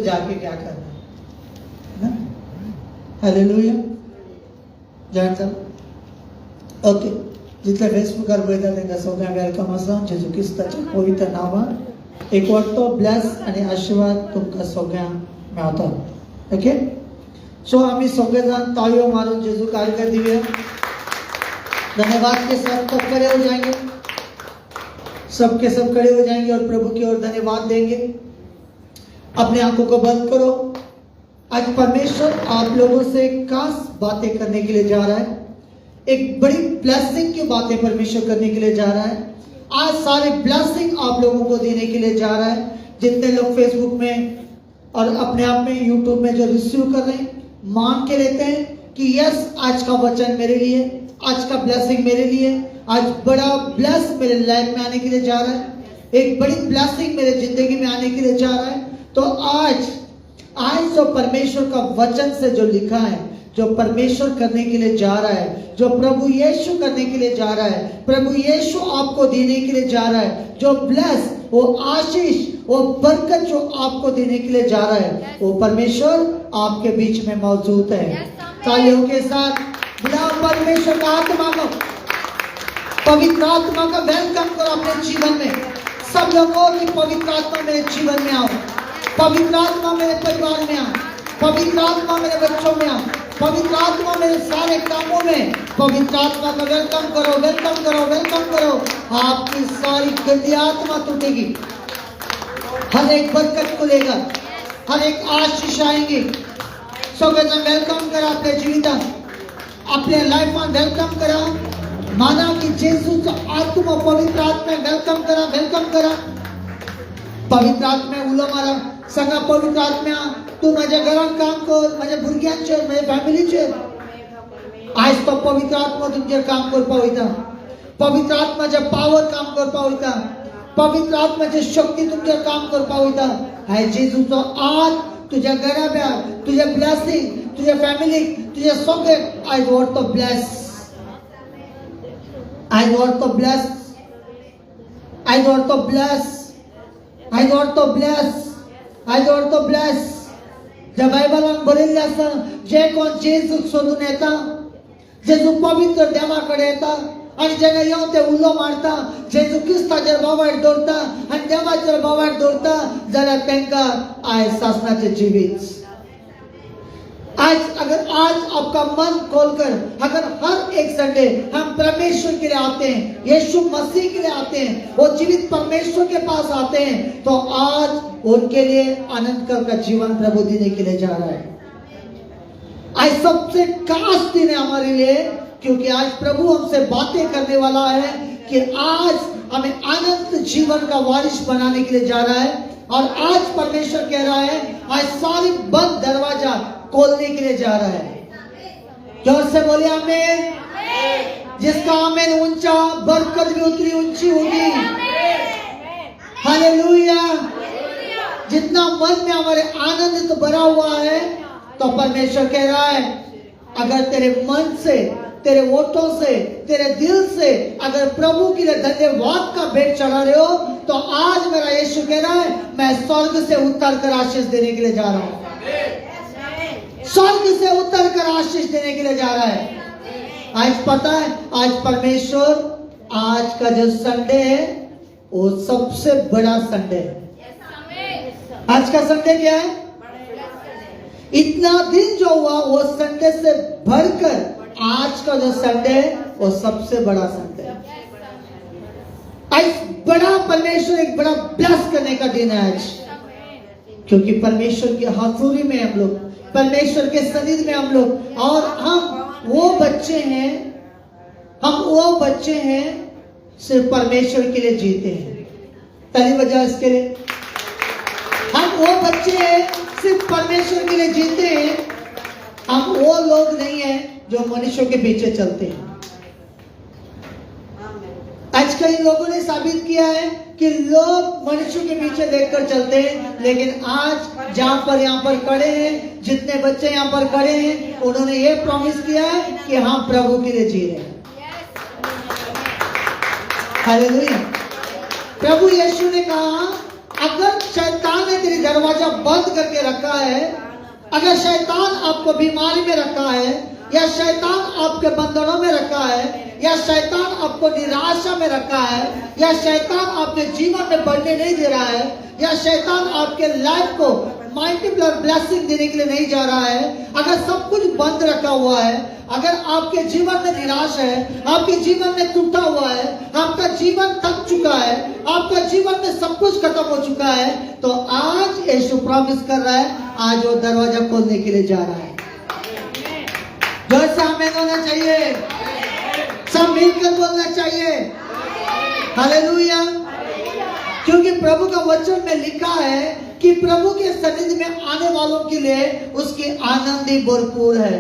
जाके क्या करना है ना। हालेलुया जान ओके जितने फेसबुक कर बैठा तेंका सगळ्यांक वेलकम आसा जेजू क्रिस्ताच्या पवित्र नावान एक वाटतो ब्लेस आणि आशीर्वाद तुमकां सगळ्यांक मेळता। ओके सो आम्ही सगळे जण तालियों मारून जेजू को आगे दिए धन्यवाद के साथ सब खड़े हो जाएंगे, सबके सब खड़े हो जाएंगे और प्रभु की ओर धन्यवाद देंगे। अपने आंखों को बंद करो। आज परमेश्वर आप लोगों से खास बातें करने के लिए जा रहा है, एक बड़ी ब्लेसिंग की बातें परमेश्वर करने के लिए जा रहा है। आज सारे ब्लेसिंग आप लोगों को देने के लिए जा रहा है। जितने लोग फेसबुक में और अपने आप में यूट्यूब में जो रिसीव कर रहे हैं, मान के लेते हैं कि यस आज का वचन मेरे लिए, आज का ब्लेसिंग मेरे लिए, आज बड़ा ब्लेस मेरे लाइफ में आने के लिए जा रहा है, एक बड़ी ब्लेसिंग मेरे जिंदगी में आने के लिए जा रहा है। तो आज जो परमेश्वर का वचन से जो लिखा है, जो परमेश्वर करने के लिए जा रहा है, जो प्रभु यीशु करने के लिए जा रहा है, प्रभु यीशु आपको देने के लिए जा रहा है, जो ब्लेस, वो आशीष, वो बरकत जो आपको देने के लिए जा रहा है, वो परमेश्वर आपके बीच में मौजूद है। तालियों के साथ बुलाओ परमेश्वर का आत्मा को, पवित्र आत्मा का वेलकम करो अपने जीवन में। सब लोगों की पवित्र आत्मा मेरे जीवन में आओ, पवित्र आत्मा मेरे परिवार में आओ, पवित्र आत्मा मेरे बच्चों में आओ, पवित्र आत्मा मेरे सारे कामों में, पवित्र आत्मा का वेलकम करो, वेलकम करो, वेलकम करो। आपकी सारी गंदी आत्मा टूटेगी, हर एक बरकत खुलेगा, हर एक आशीष आएंगे। सगळेजण वेलकम करा आपल्या जिवितान, आपल्या लाईफान वेलकम करा। माना की जेजूचा आत्मा, पवित्र आत्मा वेलकम करा, वेलकम करा। पवित्र आत्म्या उलो मारा, सांगा पवित्र आत्म्या तू माझ्या घरात काम कर, माझ्या भुरग्यांचेर, माझ्या फॅमिलीचेर। आज तो पवित्र आत्मा तुमचेर काम करपा वयता, पवित्र आत्म्याचे पावर काम करपा वयता, पवित्र आत्म्याची शक्ती तुमचेर काम करपा वयता। हाय जेजूचो आत तुझ्या घराब्यार, तुझ्या ब्लेसिंग, तुझ्या फॅमिलीक, तुझ्या सगळे आयज व्हरतो ब्लेस, आयज व्हरतो ब्लेस, आयज व्हरतो ब्लेस, आयज व्हरतो ब्लेस, आयज व्हरतो ब्लेस। ज्या बायबलान बरयल्लें आसा, जे कोण जेजूक सोदून येता, जेजू पवित्र देवाकडे येता आणि जेन्ना येवन ते उलो मारता, जेजू क्रिस्ताचेर बोवाळ दवरता आणि देवाचेर बोवाळ दवरता, जाल्यार तांकां आयज सासणाचे जिवीत। अगर आज आपका मन खोलकर, अगर हर एक संडे हम परमेश्वर के लिए आते हैं, यीशु मसीह के लिए आते हैं, वो जीवित परमेश्वर के पास आते हैं, तो आज उनके लिए आनंद का जीवन प्रभु देने के लिए जा रहा है। आज सबसे खास दिन है हमारे लिए, क्योंकि आज प्रभु हमसे बातें करने वाला है कि आज हमें आनंद जीवन का वारिस बनाने के लिए जा रहा है। और आज परमेश्वर कह रहा है, आज सारी बंद दरवाजा खोलने के लिए जा रहा है। जोर से बोलिए आमीन। जिसका आमीन ऊंचा, बरकत भी उतनी ऊंची होगी। हालेलुया। जितना मन में हमारे आनंद तो भरा हुआ है, तो परमेश्वर कह रहा है, अगर तेरे मन से, तेरे ओठों से, तेरे दिल से अगर प्रभु के लिए धन्यवाद का भेंट चढ़ा रहे हो, तो आज मेरा यीशु कह रहा है, मैं स्वर्ग से उतर कर आशीष देने के लिए जा रहा हूं। स्वर्ग से उतर कर आशीष देने के लिए जा रहा है। आज पता है, आज परमेश्वर, आज का जो संडे है वो सबसे बड़ा संडे है। आज का संडे क्या है? इतना दिन जो हुआ वो संडे से भरकर आज का जो संडे है वो सबसे बड़ा संडे है। आज बड़ा परमेश्वर एक बड़ा ब्लेस करने का दिन है आज, क्योंकि परमेश्वर की हजूरी में हम लोग, परमेश्वर के सनिध में हम लोग, और हम वो बच्चे हैं, हम वो बच्चे हैं सिर्फ परमेश्वर के लिए जीते हैं। ताली बजाओ इसके लिए। हम वो बच्चे हैं सिर्फ परमेश्वर के लिए जीते हैं। हम वो लोग नहीं हैं जो मनुष्यों के पीछे चलते हैं। आज कई लोगों ने साबित किया है कि लोग मनुष्यों के पीछे देखकर चलते हैं, लेकिन आज जहां पर यहाँ पर खड़े हैं, जितने बच्चे यहाँ पर खड़े हैं, उन्होंने ये प्रॉमिस किया है कि हम प्रभु के लिए जी रहे हैं। हालेलुया। प्रभु यीशु ने कहा, अगर शैतान ने तेरी दरवाजा बंद करके रखा है, अगर शैतान आपको बीमारी में रखा है, या शैतान आपके बंधनों में रखा है, या शैतान आपको निराशा में रखा है, या शैतान आपके जीवन में बढ़ने नहीं दे रहा है, या शैतान आपके लाइफ को मल्टीपल ब्लेसिंग देने के लिए नहीं जा रहा है, अगर सब कुछ बंद रखा हुआ है, अगर आपके जीवन में निराश है, आपके जीवन में टूटा हुआ है, आपका जीवन थक चुका है, आपका जीवन में सब कुछ खत्म हो चुका है, तो आज यीशु प्रॉमिस कर रहा है, आज वो दरवाजा खोलने के लिए जा रहा है। जोर से आमीन होना चाहिए, सब मिलकर बोलना चाहिए हालेलुया। क्योंकि प्रभु का वचन में लिखा है कि प्रभु के सन्निधि में आने वालों के लिए उसकी आनंद ही भरपूर है,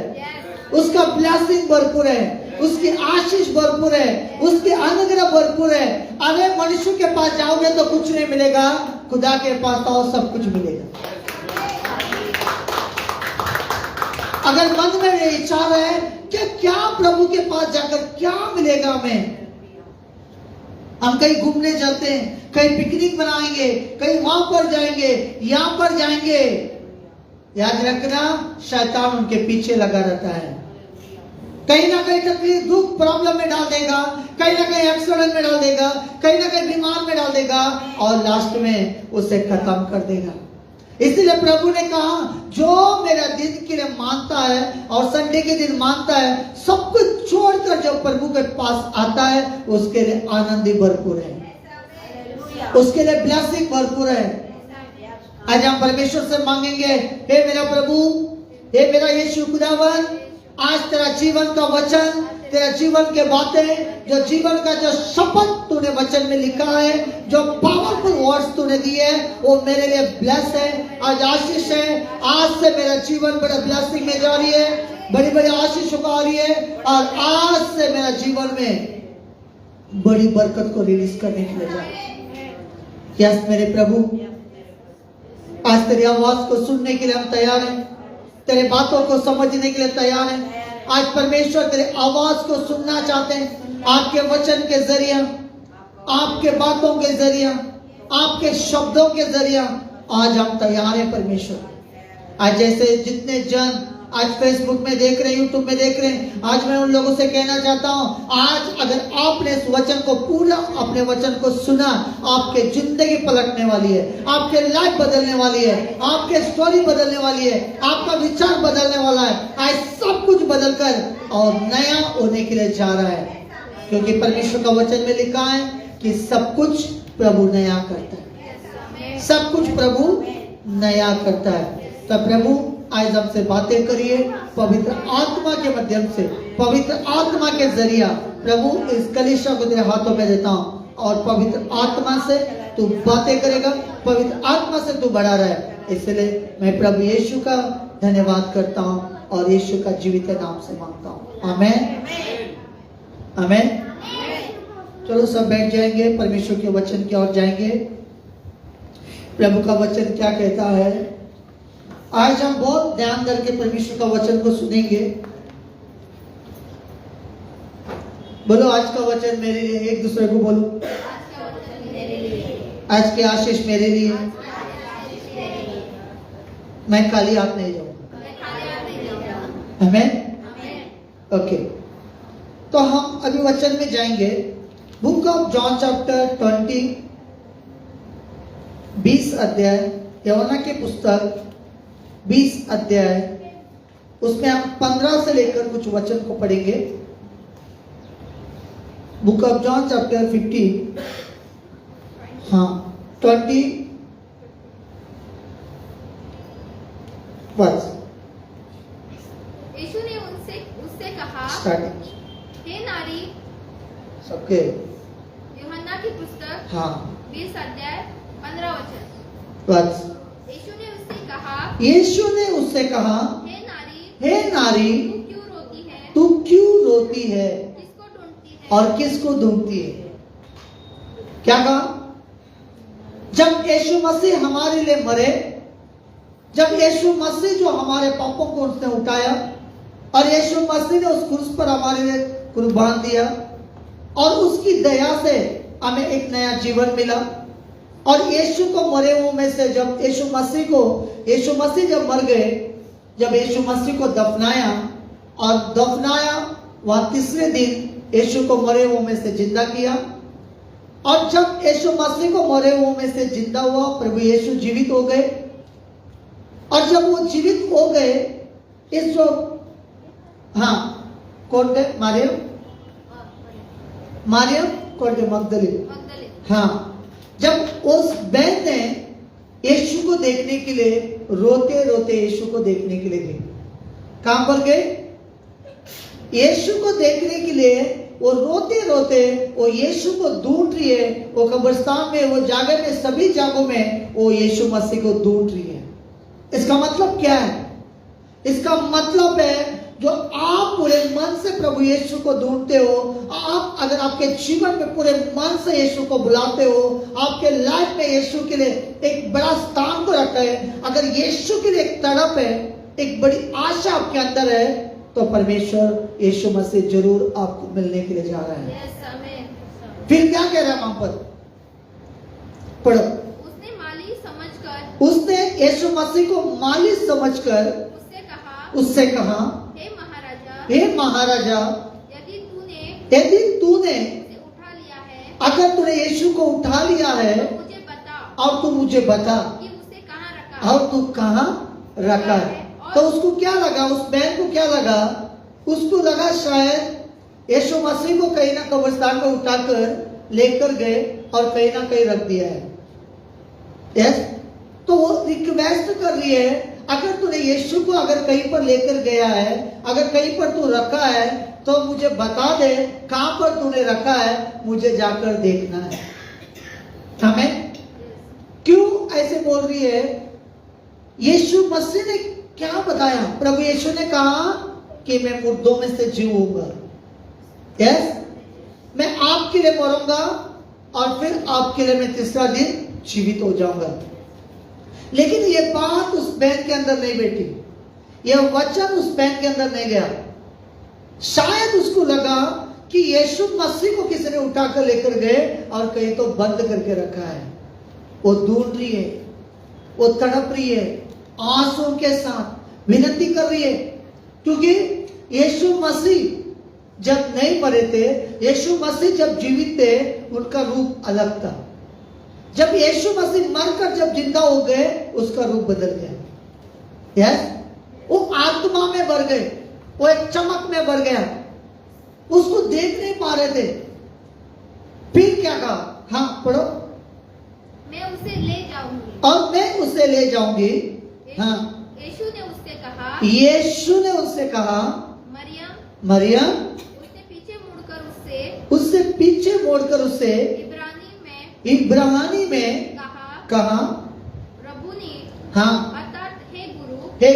उसका ब्लेसिंग भरपूर है, उसकी आशीष भरपूर है, उसके अनुग्रह भरपूर है। अरे मनुष्य के पास जाओगे तो कुछ नहीं मिलेगा, खुदा के पास आओ सब कुछ मिलेगा। अगर मन में ये विचार है कि क्या प्रभु के पास जाकर क्या मिलेगा हमें, हम कहीं घूमने चलते हैं, कहीं पिकनिक बनाएंगे, कहीं वहां पर जाएंगे, यहां पर जाएंगे, याद रखना शैतान उनके पीछे लगा रहता है, कहीं ना कहीं तकलीफ दुख प्रॉब्लम में डाल देगा, कहीं ना कहीं एक्सीडेंट में डाल देगा, कहीं ना कहीं बीमार में डाल देगा और लास्ट में उसे खत्म कर देगा। इसलिए प्रभु ने कहा जो मेरा दिन के लिए मानता है और संडे के दिन मानता है, सब कुछ छोड़कर जो प्रभु के पास आता है उसके लिए आनंद ही भरपूर है, उसके लिए ब्लेसिंग भरपूर है। आज हम परमेश्वर से मांगेंगे, हे मेरा प्रभु, हे मेरा यीशु खुदावन, आज तेरा जीवन का वचन, तेरा जीवन के बातें, जो जीवन का जो शपथ तूने वचन में लिखा है, जो पावरफुल वर्ड्स तूने दिए, वो मेरे लिए ब्लेस है, आज आशीष है। आज से मेरा जीवन बड़ा ब्लेसिंग में जा रही है, बड़ी बड़ी आशीष आ रही है, और आज से मेरा जीवन में बड़ी बरकत को रिलीज करने के लिए जा रही है। यस मेरे प्रभु, आज तेरी आवाज को सुनने के लिए हम तैयार हैं, तेरे बातों को समझने के लिए तैयार हैं। आज परमेश्वर तेरे आवाज को सुनना चाहते हैं, आपके वचन के जरिए, आपके बातों के जरिए, आपके शब्दों के जरिए आज हम तैयार हैं परमेश्वर। आज जैसे जितने जन आज फेसबुक में देख रहे हैं, यूट्यूब में देख रहे हैं, आज मैं उन लोगों से कहना चाहता हूं, आज अगर आपने इस वचन को पूरा अपने वचन को सुना, आपके जिंदगी पलटने वाली है, आपके लाइफ बदलने वाली है, आपके स्टोरी बदलने वाली है, आपका विचार बदलने वाला है। आज सब कुछ बदलकर और नया होने के लिए जा रहा है, क्योंकि परमेश्वर का वचन में लिखा है कि सब कुछ प्रभु नया करता है, सब कुछ प्रभु नया करता है। तो प्रभु आज हमसे बातें करिए पवित्र आत्मा के माध्यम से, पवित्र आत्मा के जरिया। प्रभु इस कलीसिया को तेरे हाथों में देता हूँ, और पवित्र आत्मा से तू बातें करेगा, पवित्र आत्मा से तू बढ़ा रहा है। इसलिए मैं प्रभु यीशु का धन्यवाद करता हूँ और यीशु का जीवित नाम से मांगता हूँ, आमेन आमेन। चलो सब बैठ जाएंगे, परमेश्वर के वचन की ओर जाएंगे। प्रभु का वचन क्या कहता है, आज हम बहुत ध्यान करके परमेश्वर का वचन को सुनेंगे। बोलो आज का वचन मेरे लिए, एक दूसरे को बोलो, आज की आशीष मेरे लिए, मैं खाली हाथ नहीं जाऊंगा, आमेन। ओके, तो हम अभी वचन में जाएंगे। बुक ऑफ जॉन चैप्टर 20, 20 अध्याय, यूहन्ना की पुस्तक 20 अध्याय, उसमें हम 15 से लेकर कुछ वचन को पढ़ेंगे। बुक ऑफ जॉन चैप्टर 15, हाँ 20 वर्स। यीशु ने उससे कहा, हे नारी, सबके यूहन्ना की पुस्तक, हाँ 20 अध्याय 15 वचन। वर्स। यीशु ने उससे कहा, हे नारी, तू क्यों रोती है किसको ढूंढती है और किसको ढूंढती है? क्या कहा? जब यीशु मसीह हमारे लिए मरे, जब यीशु मसीह जो हमारे पापों को उसने उठाया, और यीशु मसीह ने उस क्रूस पर हमारे लिए कुर्बान दिया, और उसकी दया से हमें एक नया जीवन मिला, और यीशु को मरे हुए में से जब यीशु मसीह जब मर गए, जब यीशु मसीह को दफनाया वह तीसरे दिन यीशु को मरे हुए में से जिंदा किया। और जब यीशु मसीह को मरे हुए में से जिंदा हुआ, प्रभु यीशु जीवित हो गए। और जब वो जीवित हो गए, इस कौन थे? मारियम कौन थे? मगदलीन। हाँ, जब उस बहन ने यीशु को देखने के लिए रोते रोते यीशु को देखने के लिए गई, कहां पर गए? यीशु को देखने के लिए वो रोते रोते वो यीशु को ढूंढ रही है। वो कब्रिस्तान में, वो जगह में, सभी जगहों में वो यीशु मसीह को ढूंढ रही है। इसका मतलब क्या है? इसका मतलब है जो आप पूरे मन से प्रभु यीशु को ढूंढते हो, आप अगर आपके जीवन में पूरे मन से यीशु को बुलाते हो, आपके लाइफ में यीशु के लिए एक बड़ा स्थान को रखा है, अगर यीशु के लिए एक तड़प है, एक बड़ी आशा आपके अंदर है, तो परमेश्वर यीशु मसीह जरूर आपको मिलने के लिए जा रहा है। फिर क्या कह रहा है वहां पर? पढ़ो। उसने यीशु मसीह को मालिक समझकर उससे कहा, हे महाराजा, यदि तूने अगर तूने यीशु को उठा लिया है, और तू मुझे बता और तू कहाँ रखा है। तो उसको क्या लगा? उस बहन को क्या लगा? उसको लगा शायद यीशु मसीह को कहीं ना कब्रिस्तान को उठाकर लेकर गए और कहीं ना कहीं रख दिया है। यस, तो वो रिक्वेस्ट कर रही है, अगर तूने यीशु को अगर कहीं पर लेकर गया है, अगर कहीं पर तू रखा है, तो मुझे बता दे कहां पर तूने रखा है, मुझे जाकर देखना है। हमें क्यों ऐसे बोल रही है? यीशु मसीह ने क्या बताया? प्रभु यीशु ने कहा कि मैं मुर्दों में से जीऊंगा। यस, मैं आपके लिए मरूंगा और फिर आपके लिए मैं तीसरा दिन जीवित हो जाऊंगा। लेकिन ये बात उस बहन के अंदर नहीं बैठी, यह वचन उस बहन के अंदर नहीं गया। शायद उसको लगा कि यीशु मसीह को किसी ने उठाकर लेकर गए और कहीं तो बंद करके रखा है। वो ढूंढ रही है, वो तड़प रही है, आंसुओं के साथ विनती कर रही है, क्योंकि यीशु मसीह जब नहीं मरे थे, यीशु मसीह जब जीवित थे, उनका रूप अलग था। जब यीशु मसीह मरकर जब जिंदा हो गए, उसका रूप बदल गया। यस, वो आत्मा में भर गए, वो एक चमक में भर गया, उसको देख नहीं पा रहे थे। फिर क्या कहा? हाँ पढ़ो। मैं उसे ले जाऊंगी। और मैं उसे ले जाऊंगी। हाँ, यीशु ने उससे कहा, यीशु ने उससे कहा, मरियम। मरियम। उसने उससे पीछे मोड़कर उससे इब्रानी में कहा, रब्बुनी। हाँ, अर्थात हे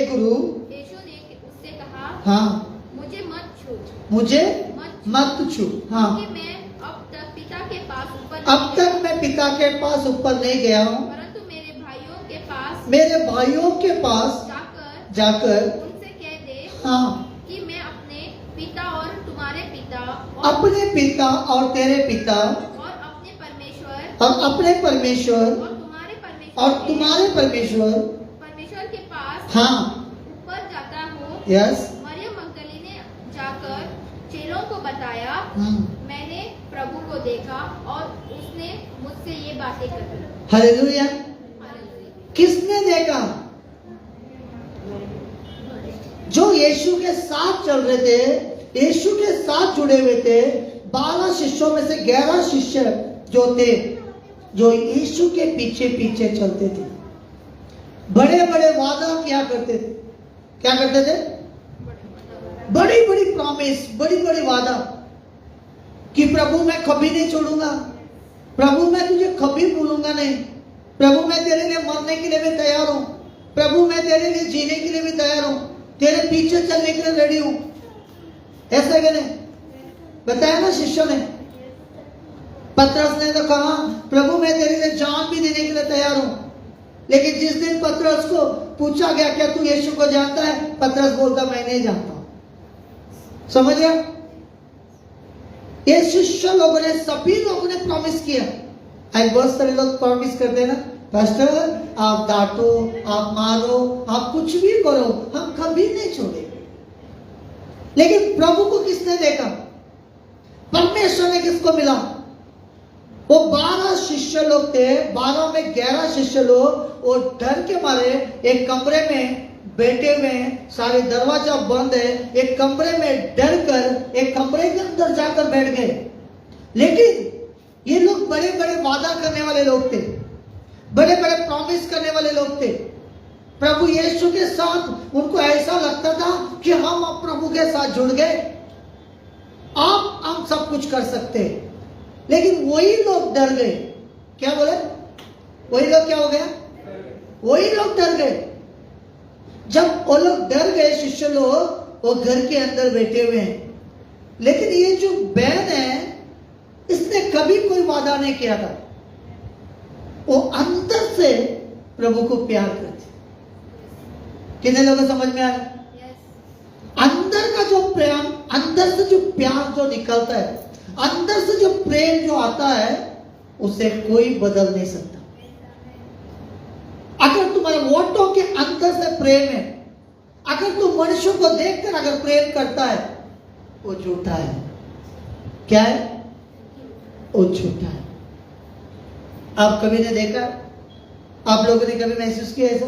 गुरु। यीशु ने उससे कहा, हाँ, मुझे मत छू। मुझे मत छू। हाँ, क्योंकि मैं अब तक पिता के पास ऊपर नहीं गया हूँ, परंतु मेरे भाइयों के पास जाकर उनसे कह दे, हाँ, कि मैं अपने पिता और तुम्हारे पिता अपने पिता और तेरे पिता और अपने परमेश्वर और तुम्हारे परमेश्वर के पास हाँ ऊपर जाता हूँ। यस। मरियम मगदली ने जाकर चेलों को बताया, मैंने प्रभु को देखा और उसने मुझसे ये बातें कही। हालेलुया। किसने देखा? जो यीशु के साथ चल रहे थे, यीशु के साथ जुड़े हुए थे। 12 शिष्यों में से 11 शिष्य जो थे, जो यीशु के पीछे पीछे चलते थे, बड़े बड़े वादा किया करते थे। क्या करते थे? बड़ी बड़ी प्रॉमिस, बड़ी बड़ी वादा कि प्रभु मैं कभी नहीं छोड़ूंगा, प्रभु मैं तुझे कभी भूलूंगा नहीं, प्रभु मैं तेरे लिए मरने के लिए भी तैयार हूं, प्रभु मैं तेरे लिए जीने के लिए भी तैयार हूं, तेरे पीछे चलने के लिए रेडी हूं। ऐसे कहने बताया ना शिष्यों ने। पतरस ने तो कहा, प्रभु मैं तेरे लिए जान भी देने के लिए तैयार हूं। लेकिन जिस दिन पतरस को पूछा गया, क्या तू यीशु को जानता है? पतरस बोलता, मैं नहीं जानता। समझ गया? ये शिष्य लोगों ने, सभी लोगों ने प्रॉमिस किया आज बहुत सारे लोग प्रॉमिस करते हैं ना, पास्टर आप डांटो, आप मारो, आप कुछ भी करो, हम कभी नहीं छोड़ेंगे। लेकिन प्रभु को किसने देखा? परमेश्वर ने किसको मिला? वो 12 शिष्य लोग थे, 12 में 11 शिष्य लोग, वो डर के मारे एक कमरे में बैठे हुए हैं, सारे दरवाजा बंद है, एक कमरे में डर कर एक कमरे के अंदर जाकर बैठ गए। लेकिन ये लोग बड़े बड़े वादा करने वाले लोग थे, बड़े बड़े प्रॉमिस करने वाले लोग थे। प्रभु यीशु के साथ उनको ऐसा लगता था कि हम अब प्रभु के साथ जुड़ गए, आप हम सब कुछ कर सकते हैं। लेकिन वही लोग डर गए। क्या बोले? वही लोग क्या हो गया? वही लोग डर गए। जब वो लोग डर गए, शिष्य लोग वो घर के अंदर बैठे हुए हैं। लेकिन ये जो बहन है, इसने कभी कोई वादा नहीं किया था। वो अंदर से प्रभु को प्यार करती। कितने लोगों को समझ में आ रहा है? अंदर का जो प्रेम, अंदर से जो प्यार जो निकलता है, अंदर से जो प्रेम जो आता है, उसे कोई बदल नहीं सकता। अगर तुम्हारे वोटों के अंदर से प्रेम है, अगर तुम मनुष्यों को देखकर अगर प्रेम करता है, वो झूठा है। क्या है? वो झूठा है। आप कभी ने देखा? आप लोगों ने कभी महसूस किया ऐसा?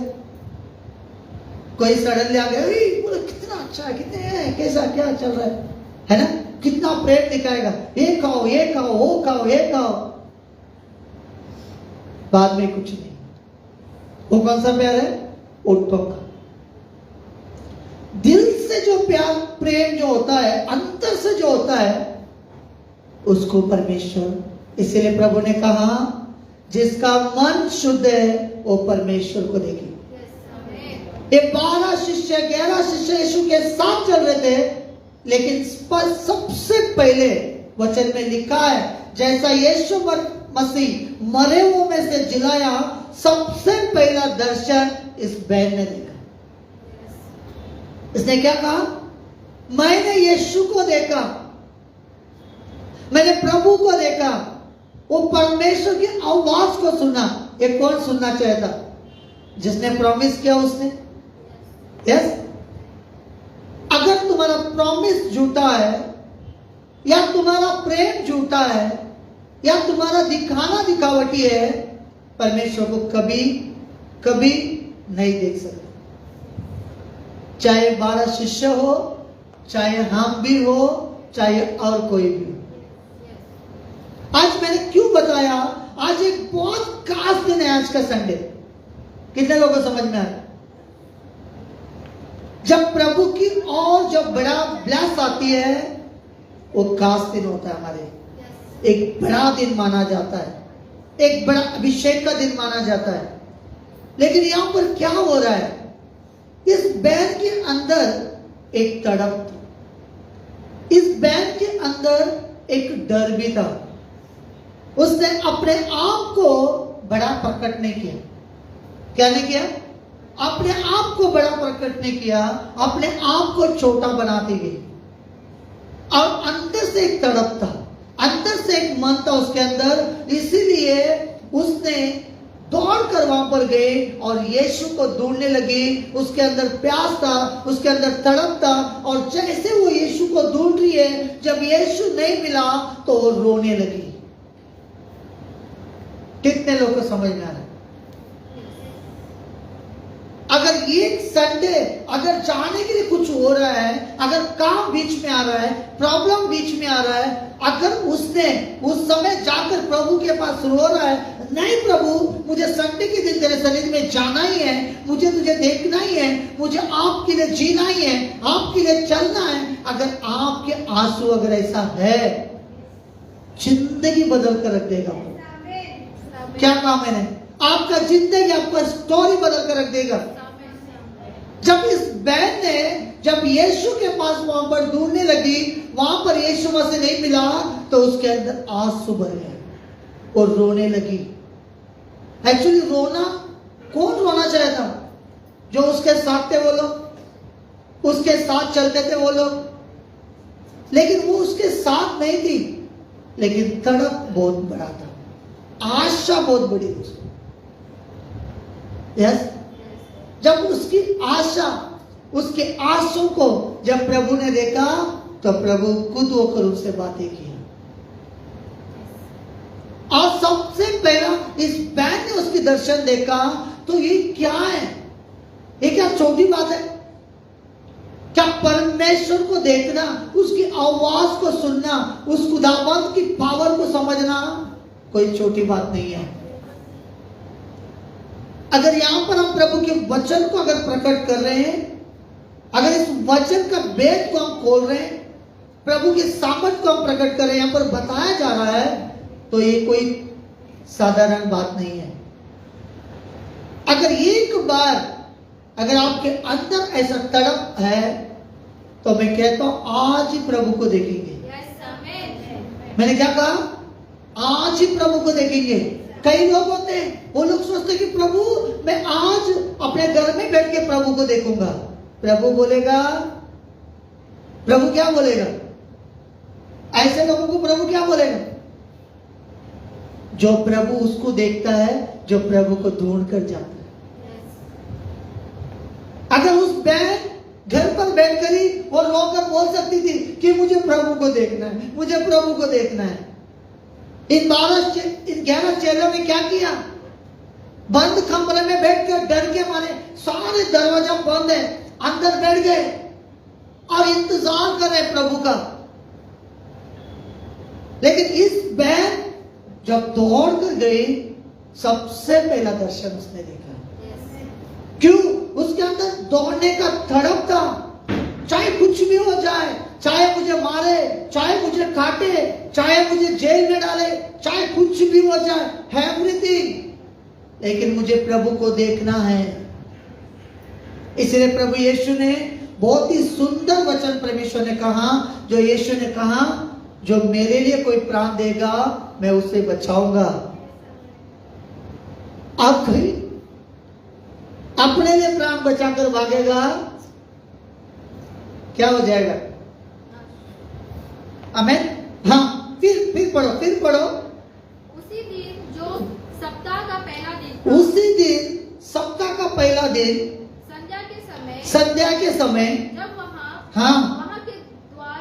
कोई सडनली आ गया, बोले कितना अच्छा है, कितने हैं, कैसा क्या चल रहा है ना? कितना प्रेम दिखाएगा, ये खाओ, ये खाओ, वो खाओ, ये खाओ। बाद में कुछ नहीं। वो कौन सा प्यार है? ओठों का। दिल से जो प्यार प्रेम जो होता है, अंदर से जो होता है, उसको परमेश्वर, इसीलिए प्रभु ने कहा जिसका मन शुद्ध है वो परमेश्वर को देखे। ये 12 शिष्य 11 शिष्य यीशु के साथ चल रहे थे, लेकिन सबसे पहले वचन में लिखा है, जैसा यीशु मसीह मरे हुओं में से जिलाया, सबसे पहला दर्शन इस बहन ने देखा। इसने क्या कहा? मैंने यीशु को देखा, मैंने प्रभु को देखा, वो परमेश्वर की आवाज को सुना। ये कौन सुनना चाहता? जिसने प्रॉमिस किया उसने। यस। अगर तुम्हारा प्रॉमिस झूठा है, या तुम्हारा प्रेम झूठा है, या तुम्हारा दिखाना दिखावटी है, परमेश्वर को कभी कभी नहीं देख सकते। चाहे 12 शिष्य हो, चाहे हम भी हो, चाहे और कोई भी हो। आज मैंने क्यों बताया? आज एक बहुत खास दिन है, आज का संडे। कितने लोगों को समझ में आ रहा है? जब प्रभु की और जब बड़ा ब्लेस आती है, वो खास दिन होता है हमारे। एक बड़ा दिन माना जाता है, एक बड़ा अभिषेक का दिन माना जाता है। लेकिन यहां पर क्या हो रहा है? इस बहन के अंदर एक तड़प था, इस बहन के अंदर एक डर भी था। उसने अपने आप को बड़ा प्रकट नहीं किया। क्या नहीं किया? अपने आप को बड़ा प्रकट नहीं किया, अपने आप को छोटा बनाती गई। और अंदर से एक तड़प था, अंदर से एक मन था उसके अंदर, इसीलिए उसने दौड़कर वहां पर गई और यीशु को ढूंढने लगी। उसके अंदर प्यास था, उसके अंदर तड़प था, और जैसे वो यीशु को ढूंढ रही है, जब यीशु नहीं मिला तो वो रोने लगी। कितने लोगों को समझ में आ रहा है? अगर ये संडे अगर चाहने के लिए कुछ हो रहा है, अगर काम बीच में आ रहा है, प्रॉब्लम बीच में आ रहा है, अगर उसने उस समय जाकर प्रभु के पास रो रहा है, नहीं प्रभु मुझे संडे के दिन तेरे सन्निधि में जाना ही है, मुझे तुझे देखना ही है, मुझे आपके लिए जीना ही है, आपके लिए चलना है। अगर आपके आंसू अगर ऐसा है, जिंदगी बदल कर रख देगा। क्या काम है? आपका जिंदगी, आपका स्टोरी बदल कर रख देगा। जब इस बहन ने जब यीशु के पास वहां पर ढूंढने लगी, वहां पर यीशु मसीह नहीं मिला, तो उसके अंदर आंसू भर गया और रोने लगी। एक्चुअली रोना, कौन रोना चाहता? जो उसके साथ थे वो लोग, उसके साथ चलते थे वो लोग, लेकिन वो उसके साथ नहीं थी। लेकिन तड़प बहुत बड़ा था। आशा बहुत बड़ी थी उसकी। यस, जब उसकी आशा, उसके आंसू को जब प्रभु ने देखा तो प्रभु खुद होकर उससे बातें की। और सबसे पहला इस बहन ने उसकी दर्शन देखा तो ये क्या है? ये क्या छोटी बात है? क्या परमेश्वर को देखना, उसकी आवाज को सुनना, उस खुदाबंद की पावर को समझना कोई छोटी बात नहीं है। अगर यहां पर हम प्रभु के वचन को अगर प्रकट कर रहे हैं, अगर इस वचन का भेद को हम खोल रहे हैं, प्रभु की सामर्थ को हम प्रकट कर रहे हैं, यहां पर बताया जा रहा है, तो ये कोई साधारण बात नहीं है। अगर एक बार अगर आपके अंदर ऐसा तड़प है तो मैं कहता हूं आज ही प्रभु को देखेंगे। मैंने क्या कहा? आज ही प्रभु को देखेंगे। कई लोग होते हैं, वो लोग सोचते हैं कि प्रभु मैं आज अपने घर में बैठ के प्रभु को देखूंगा। प्रभु बोलेगा, प्रभु क्या बोलेगा? ऐसे लोगों को प्रभु क्या बोलेगा? जो प्रभु उसको देखता है, जो प्रभु को ढूंढ कर जाता है। अगर उस बहन घर पर बैठकर ही वो रोकर बोल सकती थी कि मुझे प्रभु को देखना है, मुझे प्रभु को देखना है। इन 11 चेलों ने क्या किया? बंद कमरे में बैठकर डर के मारे, सारे दरवाजा बंद है, अंदर बैठ गए और इंतजार कर रहे प्रभु का। लेकिन इस बहन जब दौड़ कर गई, सबसे पहला दर्शन उसने देखा। क्यों? उसके अंदर दौड़ने का तड़प था। चाहे कुछ भी हो जाए, चाहे मुझे मारे, चाहे मुझे काटे, चाहे मुझे जेल में डाले, चाहे कुछ भी हो जाए, एवरीथिंग, लेकिन मुझे प्रभु को देखना है। इसलिए प्रभु यीशु ने बहुत ही सुंदर वचन परमेश्वर ने कहा, जो यीशु ने कहा, जो मेरे लिए कोई प्राण देगा मैं उसे बचाऊंगा। आप कोई अपने लिए प्राण बचाकर भागेगा, क्या हो जाएगा? आमीन। हाँ, फिर पढ़ो। उसी दिन जो सप्ताह का पहला दिन था, उसी दिन सप्ताह का पहला दिन संध्या के समय जब वहाँ हाँ वहाँ के द्वार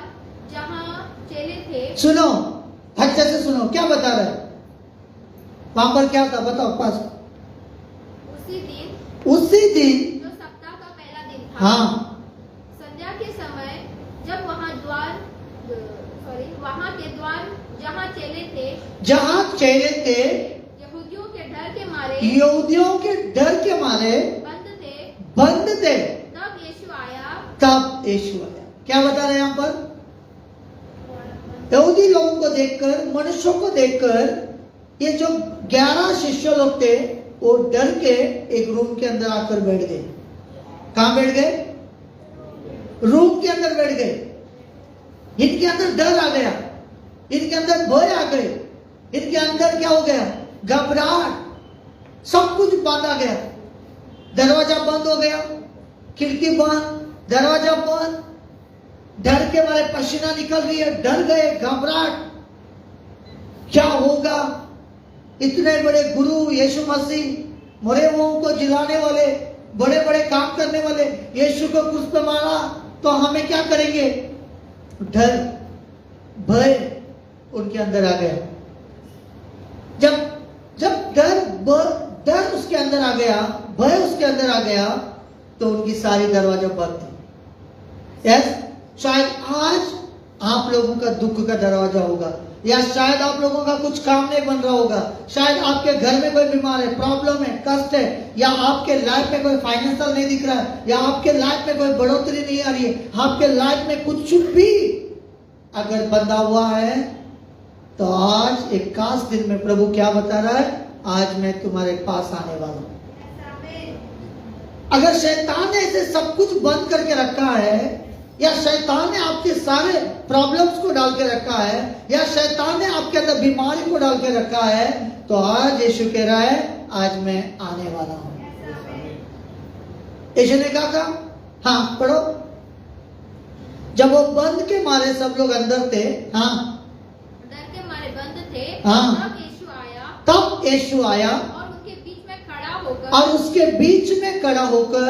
जहाँ चेले थे, सुनो, अच्छे से सुनो, क्या बता रहा है वहां पर? क्या था बताओ पास। उसी दिन जो सप्ताह का पहला दिन था, हाँ, संध्या के समय जब वहाँ के द्वार जहाँ चेले थे, यहूदियों के डर के मारे बंद थे। तब यीशु आया। क्या बता रहे हैं यहाँ पर? यहूदी लोगों को देखकर, मनुष्यों को देखकर ये जो 11 शिष्य लोग थे वो डर के एक रूम के अंदर आकर बैठ गए। कहां बैठ गए? रूम के अंदर बैठ गए। इनके अंदर डर आ गया, इनके अंदर भय आ गए, इनके अंदर क्या हो गया? घबराहट। सब कुछ बंद आ गया, दरवाजा बंद हो गया, खिड़की बंद, दरवाजा बंद। डर के मारे पसीना निकल रही है, डर गए, घबराहट। क्या होगा? इतने बड़े गुरु यीशु मसीह, मरे हुओं को जिलाने वाले, बड़े बड़े काम करने वाले, यीशु को क्रूस पे मारा तो हमें क्या करेंगे? डर, भय उनके अंदर आ गया। जब डर उसके अंदर आ गया, भय उसके अंदर आ गया, तो उनकी सारी दरवाजा बंद थी। यस, शायद आज आप लोगों का दुख का दरवाजा होगा, या शायद आप लोगों का कुछ काम नहीं बन रहा होगा, शायद आपके घर में कोई बीमार है, प्रॉब्लम है, कष्ट है, या आपके लाइफ में कोई फाइनेंशियल नहीं दिख रहा है, या आपके लाइफ में कोई बढ़ोतरी नहीं आ रही है, आपके लाइफ में कुछ भी अगर बंधा हुआ है, तो आज एक खास दिन में प्रभु क्या बता रहा है? आज मैं तुम्हारे पास आने वाला हूं। अगर शैतान ने इसे सब कुछ बंद करके रखा है, या शैतान ने आपके सारे प्रॉब्लम्स को डाल के रखा है, या शैतान ने आपके अंदर बीमारी को डाल के रखा है, तो आज यीशु कह रहा है आज मैं आने वाला हूं। यीशु ने कहा, हाँ पढ़ो। जब वो बंद के मारे सब लोग अंदर थे, हाँ, डर के मारे बंद थे, हाँ, तब यीशु आया, तब यीशु आया और उसके बीच में खड़ा होकर और उसके बीच में खड़ा होकर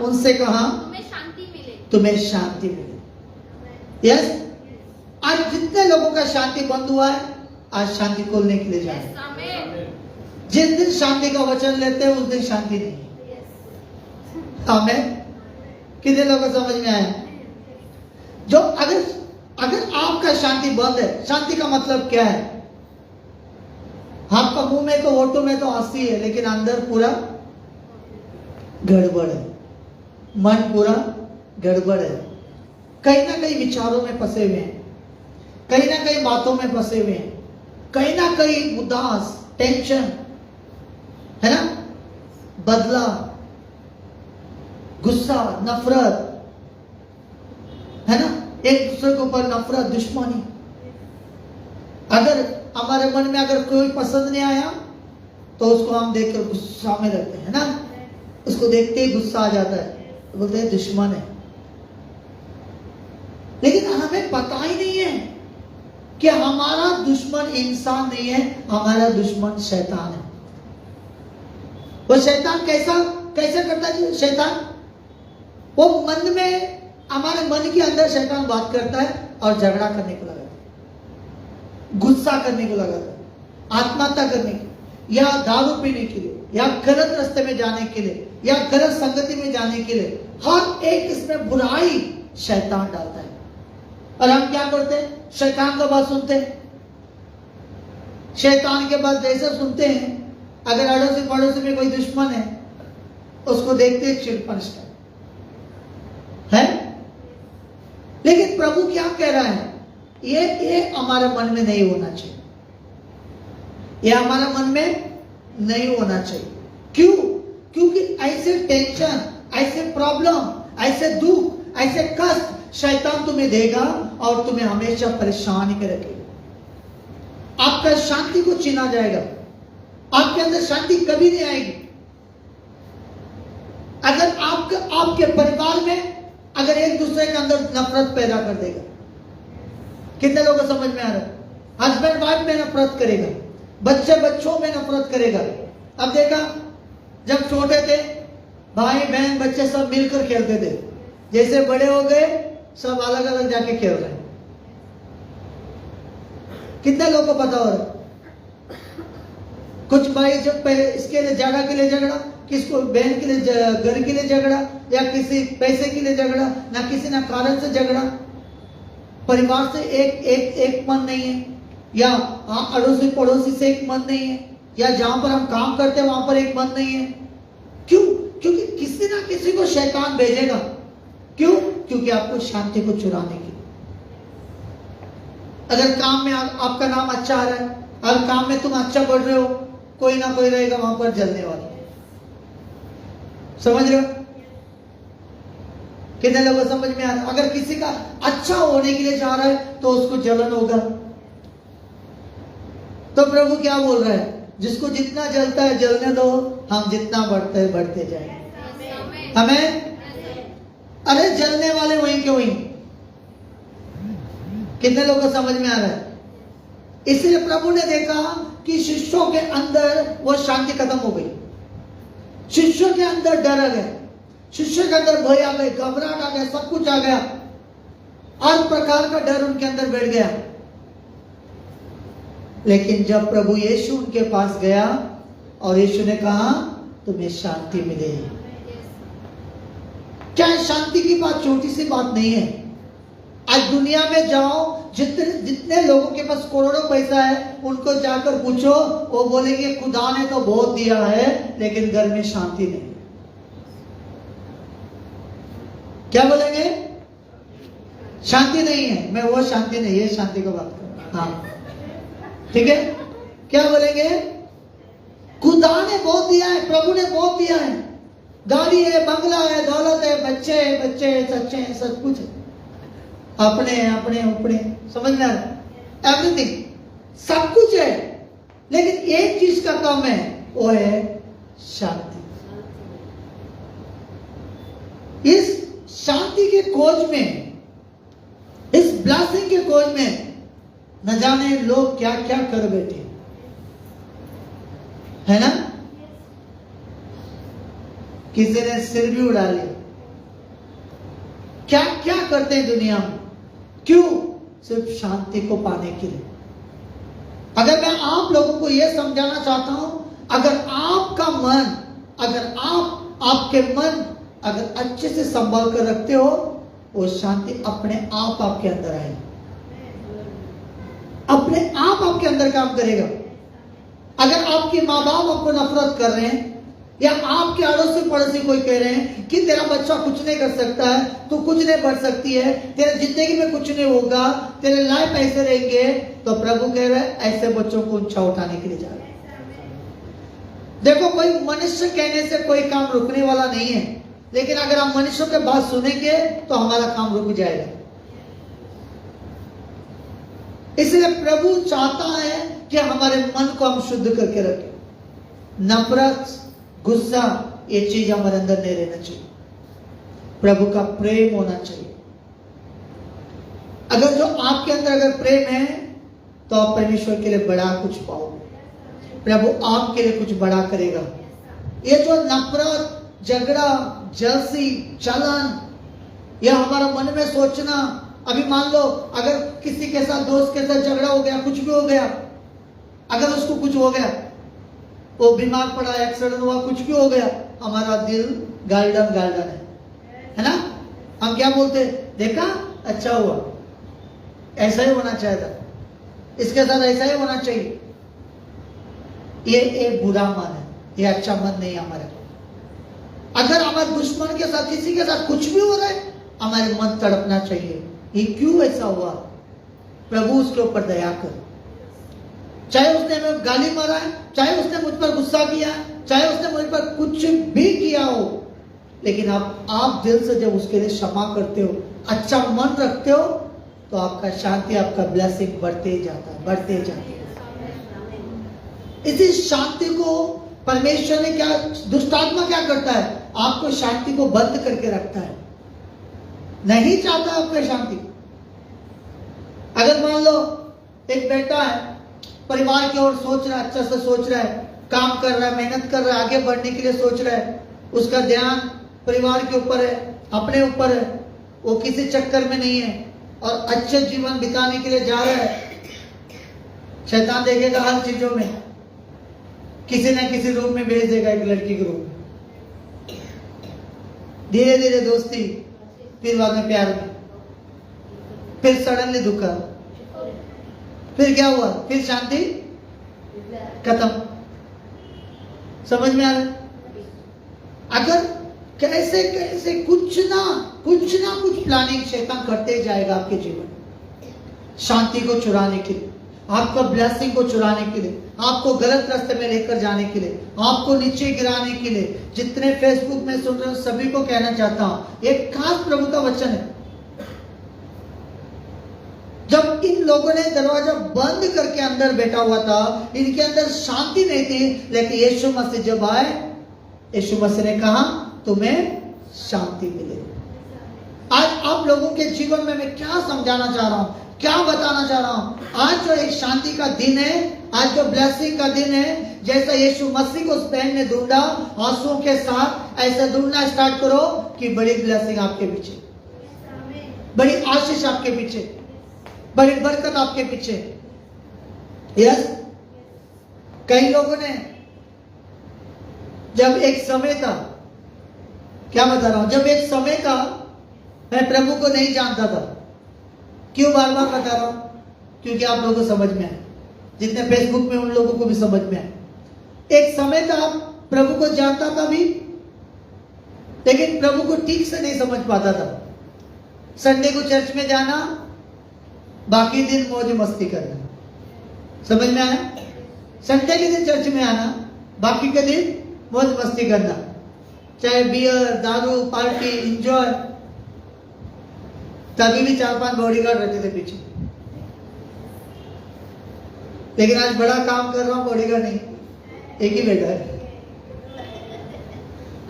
उनसे कहा तुम्हें शांति मिले। तुम्हें शांति मिले। यस, आज जितने लोगों का शांति बंद हुआ है, आज शांति खोलने के लिए जाए। Yes, amen. जिस दिन शांति का वचन लेते हैं उस दिन शांति नहीं है। Yes. आमेन। कितने लोगों को समझ में आया? जो अगर आपका शांति बंद है, शांति का मतलब क्या है? आपका मुंह में तो होठों में तो हंसी है, लेकिन अंदर पूरा गड़बड़ है, मन पूरा गड़बड़ है, कहीं ना कहीं विचारों में फंसे हुए हैं, कहीं ना कहीं बातों में फंसे हुए हैं, कहीं ना कहीं उदास, टेंशन है ना, बदला, गुस्सा, नफरत है ना, एक दूसरे के ऊपर नफरत, दुश्मनी। अगर हमारे मन में अगर कोई पसंद नहीं आया तो उसको हम देखकर गुस्सा में रहते हैं ना, उसको देखते ही गुस्सा आ जाता है, तो बोलते हैं दुश्मन है। लेकिन हमें पता ही नहीं है कि हमारा दुश्मन इंसान नहीं है, हमारा दुश्मन शैतान है। वो शैतान कैसा करता है? शैतान वो मन में, हमारे मन के अंदर शैतान बात करता है और झगड़ा करने को लगाता है, गुस्सा करने को लगाता है, आत्महत्या करने के, या दारू पीने के लिए, या गलत रास्ते में जाने के लिए, या गलत संगति में जाने के लिए, हर एक इसमें बुराई शैतान डालता है। और हम क्या करते हैं? शैतान का बात सुनते हैं। शैतान के बात जैसे सुनते हैं, अगर अड़ोसी पड़ोसी में कोई दुश्मन है, उसको देखते ही चिड़पन है। लेकिन प्रभु क्या कह रहा है? ये हमारे मन में नहीं होना चाहिए, ये हमारे मन में नहीं होना चाहिए। क्यों? क्योंकि ऐसे टेंशन, ऐसे प्रॉब्लम, ऐसे दुख, ऐसे कष्ट शैतान तुम्हें देगा और तुम्हें हमेशा परेशान ही रखेगा। आपका शांति को छीना जाएगा, आपके अंदर शांति कभी नहीं आएगी। अगर आपके परिवार में अगर एक दूसरे के अंदर नफरत पैदा कर देगा, कितने लोगों को समझ में आ रहा है? हस्बैंड वाइफ में नफरत करेगा, बच्चे बच्चों में नफरत करेगा। अब देखा, जब छोटे थे भाई बहन बच्चे सब मिलकर खेलते थे, जैसे बड़े हो गए सब अलग अलग जाके खेल रहे हैं। कितने लोगों को पता हो रहा है? कुछ भाई जब इसके लिए जगह के लिए झगड़ा, किसको बहन के लिए घर के लिए झगड़ा, या किसी पैसे के लिए झगड़ा, ना किसी ना कारण से झगड़ा, परिवार से एक मन नहीं है, या अड़ोसी पड़ोसी से एक मन नहीं है, या जहां पर हम काम करते हैं वहां पर एक मन नहीं है। क्यों? क्योंकि किसी ना किसी को शैतान भेजेगा। क्यों? क्योंकि आपको शांति को चुराने के लिए। अगर काम में आपका नाम अच्छा आ रहा है, हर काम में तुम अच्छा बढ़ रहे हो, कोई ना कोई रहेगा वहां पर जलने वाला। समझ रहे हो? कितने लोगों को समझ में आ रहा है? अगर किसी का अच्छा होने के लिए जा रहा है तो उसको जलन होगा। तो प्रभु क्या बोल रहा है? जिसको जितना जलता है जलने दो, हम जितना बढ़ते हैं बढ़ते जाएंगे। हमें अरे जलने वाले वहीं के वहीं। कितने लोगों को समझ में आ रहा है? इसलिए प्रभु ने देखा कि शिष्यों के अंदर वो शांति खत्म हो गई, शिष्यों के अंदर डर आ गया, शिष्यों के अंदर भय आ गए, घबराहट आ गया, सब कुछ आ गया, हर प्रकार का डर उनके अंदर बैठ गया। लेकिन जब प्रभु यीशु उनके पास गया और यीशु ने कहा तुम्हें शांति मिलेगी। क्या शांति की बात छोटी सी बात नहीं है? आज दुनिया में जाओ, जितने लोगों के पास करोड़ों पैसा है उनको जाकर पूछो, वो बोलेंगे खुदा ने तो बहुत दिया है लेकिन घर में शांति नहीं। क्या बोलेंगे? शांति नहीं है। मैं वो शांति नहीं, ये शांति की बात कर रहा हूं। हाँ ठीक है। क्या बोलेंगे? खुदा ने बहुत दिया है, प्रभु ने बहुत दिया है, गाड़ी है, बंगला है, दौलत है, बच्चे बच्चे सच्चे हैं, सब कुछ है, अपने अपने अपने, समझ में आ रहा? एवरीथिंग, सब कुछ है, लेकिन एक चीज का कम है, वो है शांति। इस शांति के खोज में, इस ब्लेसिंग के खोज में न जाने लोग क्या क्या कर बैठे। है ना? किसी ने सिर भी उड़ा लिया। क्या क्या करते हैं दुनिया में, क्यों? सिर्फ शांति को पाने के लिए। अगर मैं आप लोगों को यह समझाना चाहता हूं, अगर आपका मन, अगर आपके मन अगर अच्छे से संभाल कर रखते हो, वो शांति अपने आप आपके अंदर आएगी, अपने आप आपके अंदर काम करेगा। अगर आपके माँ बाप आपको नफरत कर रहे हैं, या आपके अड़ोसी पड़ोसी कोई कह रहे हैं कि तेरा बच्चा कुछ नहीं कर सकता है, तू कुछ नहीं बढ़ सकती है, तेरे जिंदगी में कुछ नहीं होगा, तेरे लाइफ ऐसे रहेंगे, तो प्रभु कह रहे हैं ऐसे बच्चों को ऊंचा उठाने के लिए जा रहे हैं। देखो, कोई मनुष्य कहने से कोई काम रुकने वाला नहीं है, लेकिन अगर हम मनुष्यों के बात सुनेंगे तो हमारा काम रुक जाएगा। इसलिए प्रभु चाहता है कि हमारे मन को हम शुद्ध करके रखें। नफरत, गुस्सा, ये चीज हमारे अंदर नहीं रहना चाहिए। प्रभु का प्रेम होना चाहिए। अगर जो आपके अंदर अगर प्रेम है, तो आप परमेश्वर के लिए बड़ा कुछ पाओगे, प्रभु आपके लिए कुछ बड़ा करेगा। ये जो नफरत, झगड़ा, जलसी, चलन, यह हमारा मन में सोचना, अभी मान लो अगर किसी के साथ, दोस्त के साथ झगड़ा हो गया, कुछ भी हो गया, अगर उसको कुछ हो गया, वो बीमार पड़ा, एक्सीडेंट हुआ, कुछ भी हो गया, हमारा दिल गार्डन है ना? हम क्या बोलते, देखा अच्छा हुआ, ऐसा ही होना चाहिए था, इसके साथ ऐसा ही होना चाहिए। ये एक बुरा मन है, ये अच्छा मन नहीं हमारा। अगर हमारे दुश्मन के साथ, किसी के साथ कुछ भी हो रहा है, हमारे मन तड़पना चाहिए, ये क्यों ऐसा हुआ? प्रभु उसके ऊपर दया कर। चाहे उसने हमें गाली मारा है, चाहे उसने मुझ पर गुस्सा किया है, चाहे उसने मुझ पर कुछ भी किया हो, लेकिन आप दिल से जब उसके लिए क्षमा करते हो, अच्छा मन रखते हो, तो आपका शांति, आपका ब्लेसिंग बढ़ते जाता है, बढ़ते जाता है। इसी शांति को परमेश्वर ने क्या, दुष्टात्मा क्या करता है? आपको शांति को बंद करके रखता है, नहीं चाहता आपकी शांति। अगर मान लो एक बेटा है, परिवार की ओर सोच रहा है, अच्छा से सोच रहा है, काम कर रहा है, मेहनत कर रहा है, आगे बढ़ने के लिए सोच रहा है, उसका ध्यान परिवार के ऊपर है, अपने ऊपर है, वो किसी चक्कर में नहीं है और अच्छे जीवन बिताने के लिए जा रहा है। शैतान देखेगा हर चीजों में, किसी न किसी रूप में भेज देगा, एक लड़की के रूप में, धीरे धीरे दोस्ती, फिर बाद में प्यार में, फिर सडनली दुख, फिर क्या हुआ, फिर शांति खत्म। समझ में आ रहा है? अगर कैसे कैसे कुछ ना कुछ प्लानिंग शैतान करते जाएगा आपके जीवन, शांति को चुराने के लिए, आपका ब्लेसिंग को चुराने के लिए, आपको गलत रास्ते में लेकर जाने के लिए, आपको नीचे गिराने के लिए। जितने फेसबुक में सुन रहे हो सभी को कहना चाहता हूं, एक खास प्रभु का वचन है। जब इन लोगों ने दरवाजा बंद करके अंदर बैठा हुआ था, इनके अंदर शांति नहीं थी, लेकिन यीशु मसीह जब आए, यीशु मसीह ने कहा तुम्हें शांति मिले। आज आप लोगों के जीवन में मैं क्या समझाना चाह रहा हूं, क्या बताना चाह रहा हूं? आज जो एक शांति का दिन है, आज जो ब्लेसिंग का दिन है, जैसा यीशु मसीह को उस बहन ने ढूंढा आंसुओं के साथ, ऐसा ढूंढना स्टार्ट करो कि बड़ी ब्लेसिंग आपके पीछे, बड़ी आशीष आपके पीछे, बड़ी बरकत आपके पीछे। यस, कई लोगों ने, जब एक समय था, क्या बता रहा हूं, जब एक समय था मैं प्रभु को नहीं जानता था। क्यों बार बार बता रहा हूं? क्योंकि आप लोगों को समझ में आए, जितने फेसबुक में उन लोगों को भी समझ में आए। एक समय था प्रभु को जानता था भी, लेकिन प्रभु को ठीक से नहीं समझ पाता था। संडे को चर्च में जाना, बाकी दिन मौज मस्ती करना। समझ में आया? संडे के दिन चर्च में आना, बाकी के दिन मौज मस्ती करना, चाहे बियर, दारू, पार्टी, एंजॉय। तभी भी 4-5 बॉडीगार्ड रहते थे पीछे, लेकिन आज बड़ा काम कर रहा हूं, बॉडीगार्ड नहीं, एक ही बेटा है।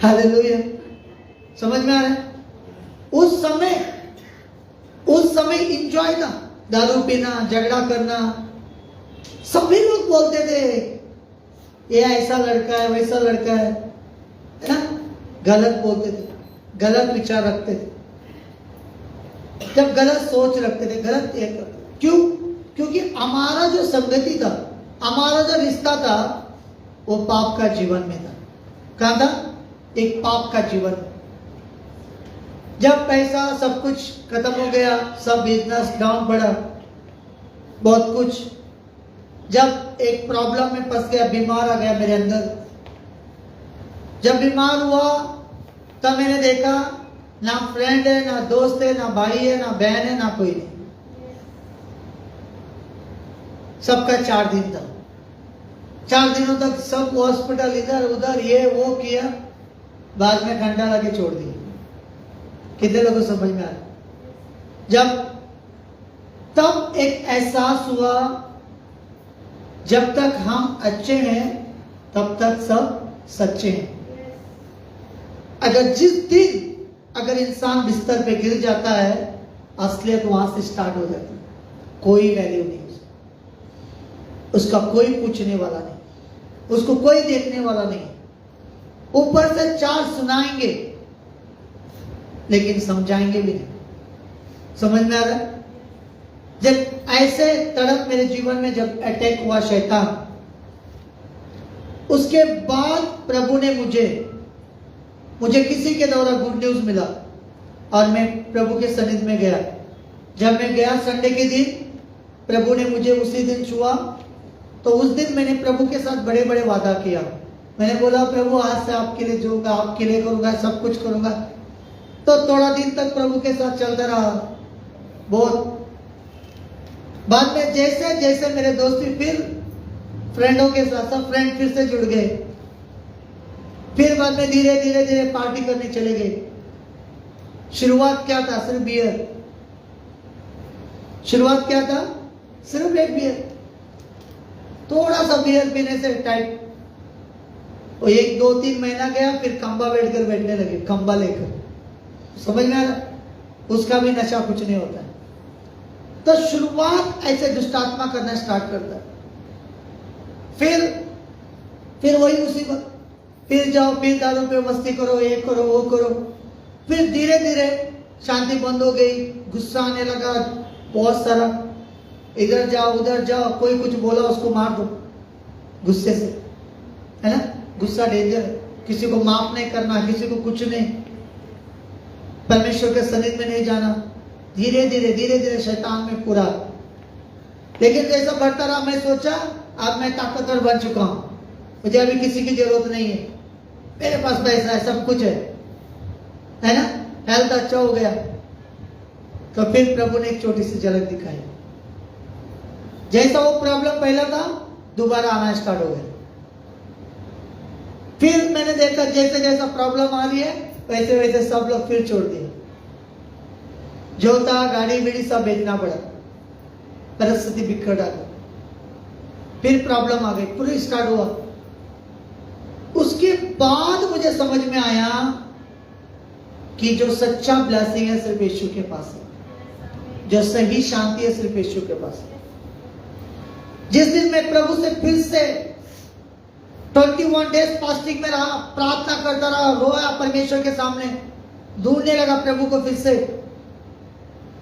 हालेलुया। समझ में आ रहा है? उस समय एंजॉय था, दारू पीना, झगड़ा करना। सभी लोग बोलते थे ये ऐसा लड़का है, वैसा लड़का है ना? गलत बोलते थे, गलत विचार रखते थे, जब गलत सोच रखते थे, गलत क्यों? क्योंकि हमारा जो संगति था, हमारा जो रिश्ता था, वो पाप का जीवन में था। कहाँ था? एक पाप का जीवन। जब पैसा सब कुछ खत्म हो गया, सब बिजनेस डाउन पड़ा, बहुत कुछ, जब एक प्रॉब्लम में फंस गया, बीमार आ गया मेरे अंदर, जब बीमार हुआ तब मैंने देखा ना फ्रेंड है, ना दोस्त है, ना भाई है, ना बहन है, ना कोई नहीं। सबका 4 दिन था। 4 दिनों तक सब हॉस्पिटल इधर उधर ये वो किया, बाद में घंटा लगे छोड़ दिया। कितने लोगों को समझ में आया? जब तब एक एहसास हुआ, जब तक हम अच्छे हैं तब तक सब सच्चे हैं। अगर जिस दिन अगर इंसान बिस्तर पे गिर जाता है, असलियत वहां से स्टार्ट हो जाती है। कोई वैल्यू नहीं उसका, कोई पूछने वाला नहीं, उसको कोई देखने वाला नहीं। ऊपर से 4 सुनाएंगे लेकिन समझाएंगे भी नहीं। समझ में आ रहा है? जब ऐसे तड़प मेरे जीवन में जब अटैक हुआ शैतान, उसके बाद प्रभु ने मुझे किसी के द्वारा गुड न्यूज मिला और मैं प्रभु के सन्निधि में गया। जब मैं गया संडे के दिन, प्रभु ने मुझे उसी दिन छुआ। तो उस दिन मैंने प्रभु के साथ बड़े बड़े वादा किया। मैंने बोला, प्रभु आज से आपके लिए जीऊंगा, आपके लिए करूंगा, सब कुछ करूंगा। तो थोड़ा दिन तक प्रभु के साथ चलता रहा बहुत। बाद में जैसे जैसे मेरे दोस्ती फिर फ्रेंडों के साथ, सब फ्रेंड फिर से जुड़ गए। फिर बाद में धीरे धीरे धीरे पार्टी करने चले गए। शुरुआत क्या था? सिर्फ बियर। शुरुआत क्या था? सिर्फ एक बियर, थोड़ा सा बियर पीने से टाइट। और 1-2-3 महीना गया, फिर खंबा बैठने लगे, खंबा लेकर। समझ में आ रहा? उसका भी नशा कुछ नहीं होता है। तो शुरुआत ऐसे दुष्टात्मा करना स्टार्ट करता है। फिर वही मुसीबत, फिर जाओ, फिर दारू पे मस्ती करो, ये करो, वो करो। फिर धीरे धीरे शांति बंद हो गई, गुस्सा आने लगा बहुत सारा। इधर जाओ उधर जाओ, कोई कुछ बोला उसको मार दो गुस्से से, है ना? गुस्सा डेंजर है। किसी को माफ नहीं करना, किसी को कुछ नहीं, परमेश्वर के सन्निधि में नहीं जाना। धीरे धीरे शैतान में पूरा। लेकिन जैसा बढ़ता रहा, मैं सोचा अब मैं ताकतवर बन चुका हूं, मुझे अभी किसी की जरूरत नहीं है, मेरे पास पैसा है, सब कुछ है ना? हेल्थ अच्छा हो गया। तो फिर प्रभु ने एक छोटी सी झलक दिखाई। जैसा वो प्रॉब्लम पहला था, दोबारा आना स्टार्ट हो गया। फिर मैंने देखा जैसे जैसा प्रॉब्लम आ रही है, वैसे वैसे सब लोग फिर छोड़ दिए। जो था गाड़ी बीड़ी सब बेचना पड़ा, परिस्थिति बिगड़ गई। फिर प्रॉब्लम आ गई, पूरी स्टार्ट हुआ। उसके बाद मुझे समझ में आया कि जो सच्चा ब्लेसिंग है सिर्फ यीशु के पास है, जो सही शांति है सिर्फ यीशु के पास है। जिस दिन मैं प्रभु से फिर से 21 डेज फास्टिंग में रहा, प्रार्थना करता रहा, रोया परमेश्वर के सामने, ढूंढने लगा प्रभु को। फिर से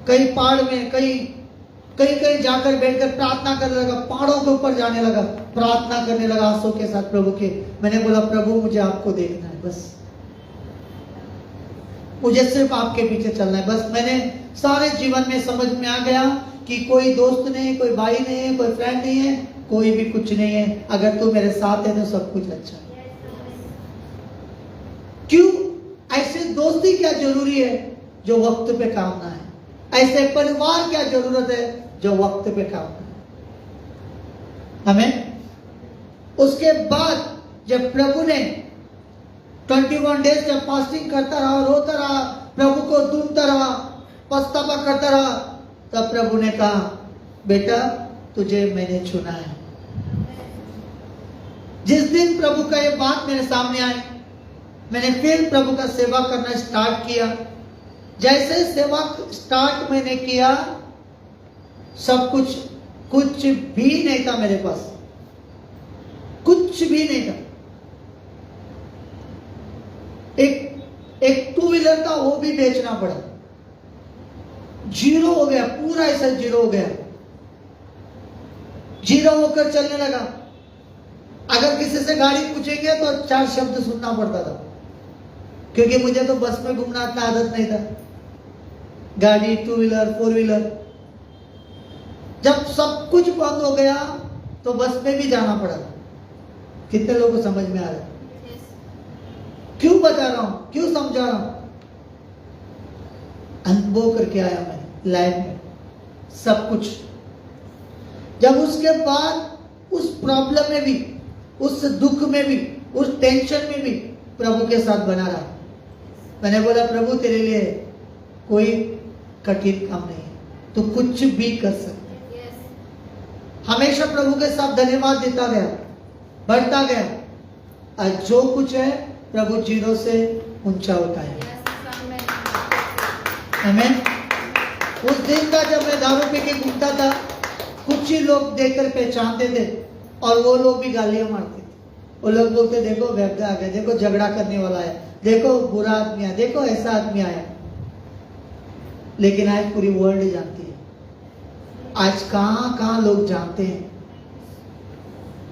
कहीं पहाड़ में, कहीं जाकर बैठकर प्रार्थना करने लगा, पहाड़ों के ऊपर जाने लगा, प्रार्थना करने लगा आंसू के साथ प्रभु के। मैंने बोला, प्रभु मुझे आपको देखना है, बस मुझे सिर्फ आपके पीछे चलना है। बस मैंने सारे जीवन में समझ में आ गया कि कोई दोस्त नहीं, कोई भाई नहीं है, कोई फ्रेंड नहीं है, कोई भी कुछ नहीं है। अगर तू मेरे साथ है तो सब कुछ अच्छा है। क्यों? ऐसे दोस्ती क्या जरूरी है जो वक्त पे काम ना है? ऐसे परिवार क्या जरूरत है जो वक्त पे काम ना है? हमें उसके बाद जब प्रभु ने 21 डेज जब फास्टिंग करता रहा, रोता रहा, प्रभु को ढूंढता रहा, पछतावा करता रहा, तब प्रभु ने कहा, बेटा तुझे मैंने चुना है। जिस दिन प्रभु का ये बात मेरे सामने आई, मैंने फिर प्रभु का सेवा करना स्टार्ट किया। जैसे सेवा स्टार्ट मैंने किया, सब कुछ भी नहीं था मेरे पास, कुछ कुछ भी नहीं था। एक 2 व्हीलर था, वो भी बेचना पड़ा। जीरो हो गया, पूरा ऐसा जीरो हो गया। जीरो होकर चलने लगा। अगर किसी से गाड़ी पूछेंगे तो 4 शब्द सुनना पड़ता था, क्योंकि मुझे तो बस में घूमना इतना आदत नहीं था। गाड़ी 2 व्हीलर 4 व्हीलर, जब सब कुछ बंद हो गया तो बस में भी जाना पड़ा। कितने लोगों को समझ में आ रहा है? क्यों बता रहा हूं, क्यों समझा रहा हूं? अनुभव करके आया मैं लाइफ में सब कुछ। जब उसके बाद उस प्रॉब्लम में भी, उस दुख में भी, उस टेंशन में भी प्रभु के साथ बना रहा। मैंने बोला प्रभु तेरे लिए कोई कठिन काम नहीं है, तो कुछ भी कर सकते। हमेशा प्रभु के साथ धन्यवाद देता गया, बढ़ता गया। आज जो कुछ है प्रभु जीरो से ऊंचा उठाए। आमीन। उस दिन का जब मैं दारू पी के घूमता था, कुछ ही लोग देखकर पहचानते थे और वो लोग भी गालियां मारते थे। वो लोग बोलते देखो व्यक्ति आ गया, देखो झगड़ा करने वाला है, देखो बुरा आदमी आया, देखो ऐसा आदमी आया। लेकिन आज पूरी वर्ल्ड जानती है। आज कहां कहां लोग जानते हैं।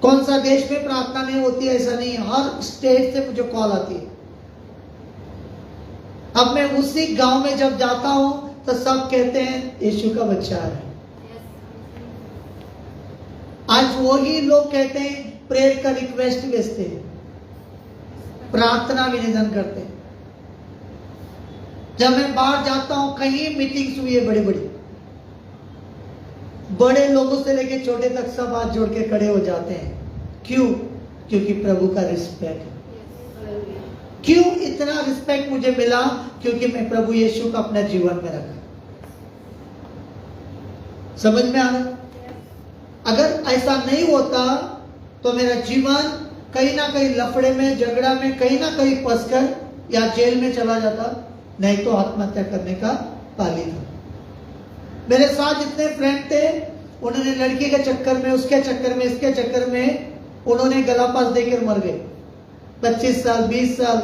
कौन सा देश में प्रार्थना नहीं होती है ऐसा नहीं है, हर स्टेट से मुझे कॉल आती है। अब मैं उसी गांव में जब जाता हूं तो सब कहते हैं यीशु का बच्चा है। आज वही लोग कहते हैं प्रेयर का रिक्वेस्ट भेजते हैं, प्रार्थना विनिधन करते हैं। जब मैं बाहर जाता हूं, कहीं मीटिंग्स हुई है बड़ी बड़ी, बड़े लोगों से लेके छोटे तक सब हाथ जोड़ के खड़े हो जाते हैं। क्यों? क्योंकि प्रभु का रिस्पेक्ट। क्यों इतना रिस्पेक्ट मुझे मिला? क्योंकि मैं प्रभु यीशु का अपने जीवन में रखा। समझ में आ रहा? अगर ऐसा नहीं होता तो मेरा जीवन कहीं ना कहीं लफड़े में, झगड़ा में, कहीं ना कहीं फंसकर या जेल में चला जाता, नहीं तो आत्महत्या करने का पाली था। मेरे साथ जितने फ्रेंड थे, उन्होंने लड़की के चक्कर में, उसके चक्कर में, इसके चक्कर में उन्होंने गला पास देकर मर गए। 25 साल, 20 साल,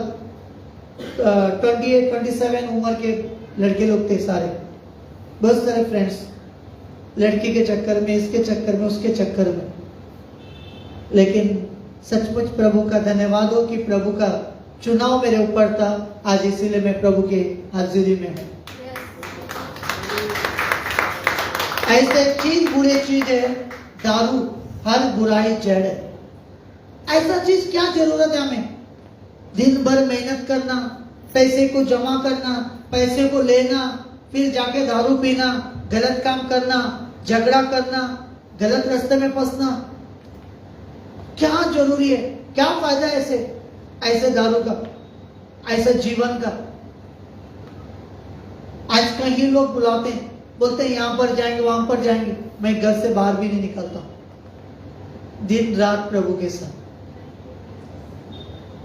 28, 27 उम्र के लड़के लोग थे सारे। बहुत सारे फ्रेंड्स लड़की के चक्कर में, इसके चक्कर में, उसके चक्कर में। लेकिन सचमुच प्रभु का धन्यवाद हो कि प्रभु का चुनाव मेरे ऊपर था। आज इसीलिए मैं प्रभु के हाजिरी में हूं। ऐसे चीज बुरी चीज है, दारू, हर बुराई जड़ है। ऐसा चीज क्या जरूरत है हमें? दिन भर मेहनत करना, पैसे को जमा करना, पैसे को लेना, फिर जाके दारू पीना, गलत काम करना, झगड़ा करना, गलत रास्ते में फंसना। क्या जरूरी है? क्या फायदा ऐसे दारू का, ऐसे जीवन का? आज कहीं लोग बुलाते हैं, बोलते हैं यहां पर जाएंगे, वहां पर जाएंगे। मैं घर से बाहर भी नहीं निकलता, दिन रात प्रभु के साथ।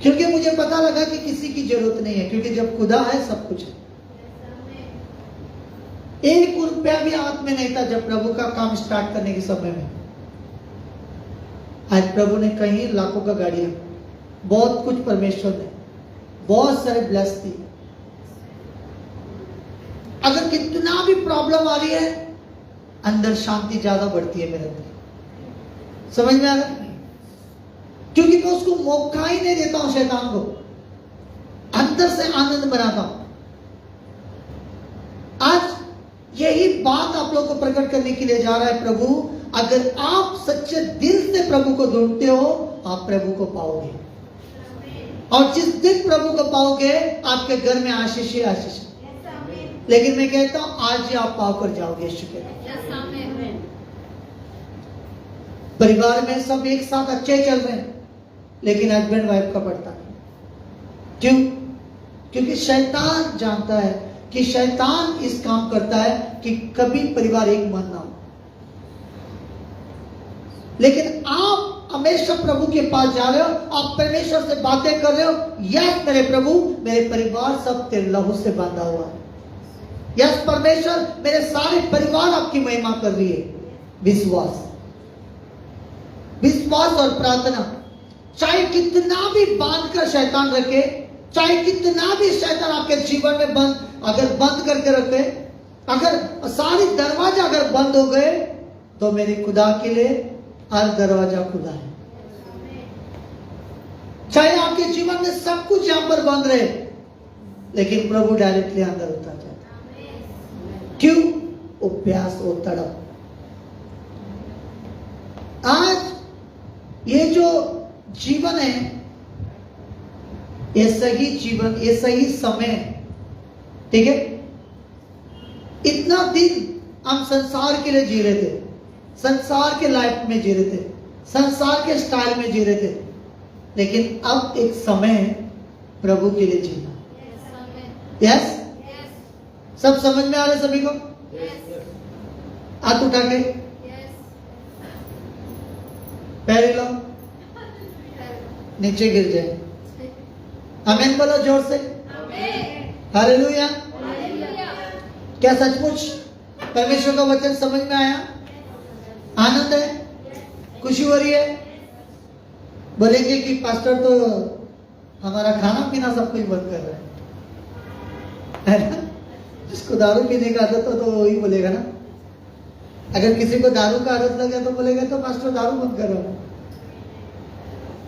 क्योंकि मुझे पता लगा कि किसी की जरूरत नहीं है, क्योंकि जब खुदा है सब कुछ है। 1 रुपया भी हाथ में नहीं था जब प्रभु का काम स्टार्ट करने के समय में। आज प्रभु ने कहीं लाखों का गाड़ियां, बहुत कुछ परमेश्वर ने, बहुत सारे ब्लेस दिए। अगर कितना भी प्रॉब्लम आ रही है, अंदर शांति ज्यादा बढ़ती है मेरे अंदर। समझ में आ रहा है? क्योंकि मैं उसको मौका ही नहीं देता हूं, शैतान को अंदर से आनंद बनाता हूं। आज यही बात आप लोगों को प्रकट करने के लिए जा रहा है प्रभु। अगर आप सच्चे दिल से प्रभु को ढूंढते हो, आप प्रभु को पाओगे। और जिस दिन प्रभु को पाओगे, आपके घर में आशीष ही आशीष। लेकिन मैं कहता हूं आज ही आप पाकर जाओगे यीशु के नाम। परिवार में सब एक साथ अच्छे चल रहे हैं, लेकिन हस्बैंड वाइफ का पड़ता नहीं। क्यों? क्योंकि शैतान जानता है कि शैतान इस काम करता है कि कभी परिवार एक मन ना हो। लेकिन आप हमेशा प्रभु के पास जा रहे हो, आप परमेश्वर से बातें कर रहे हो। यस मेरे प्रभु, मेरे परिवार सब तेरे लहू से बांधा हुआ है। यस परमेश्वर, मेरे सारे परिवार आपकी महिमा कर रही है। विश्वास और प्रार्थना, चाहे कितना भी बांध कर शैतान रखे, चाहे कितना भी शैतान आपके जीवन में बंद करके रखे, अगर सारी दरवाजा अगर बंद हो गए, तो मेरे खुदा के लिए हर दरवाजा खुला है। चाहे आपके जीवन में सब कुछ यहां पर बंद रहे, लेकिन प्रभु डायरेक्टली अंदर उतर जाता है। क्यों? वो प्यास, वो तड़प। आज ये जो जीवन है, ये सही जीवन, ये सही समय है, ठीक है? इतना दिन हम संसार के लिए जी रहे थे, संसार के लाइफ में जी रहे थे, संसार के स्टाइल में जी रहे थे, लेकिन अब एक समय है प्रभु के लिए जीना। यस? सब समझ में आ रहा है सभी को? हाथ उठा के पैर हिलाओ, नीचे गिर जाए। आमीन बोलो जोर से। हालेलुया। क्या सचमुच परमेश्वर का वचन समझ में आया? आनंद है? खुशी हो रही है? बोलेंगे कि पास्टर तो हमारा खाना पीना सब कुछ बंद कर रहा है ना? जिसको दारू पीने का आदत हो तो वही बोलेगा ना। अगर किसी को दारू का आदत लगे तो बोलेगा तो पास्टर दारू बंद कर रहा हूं।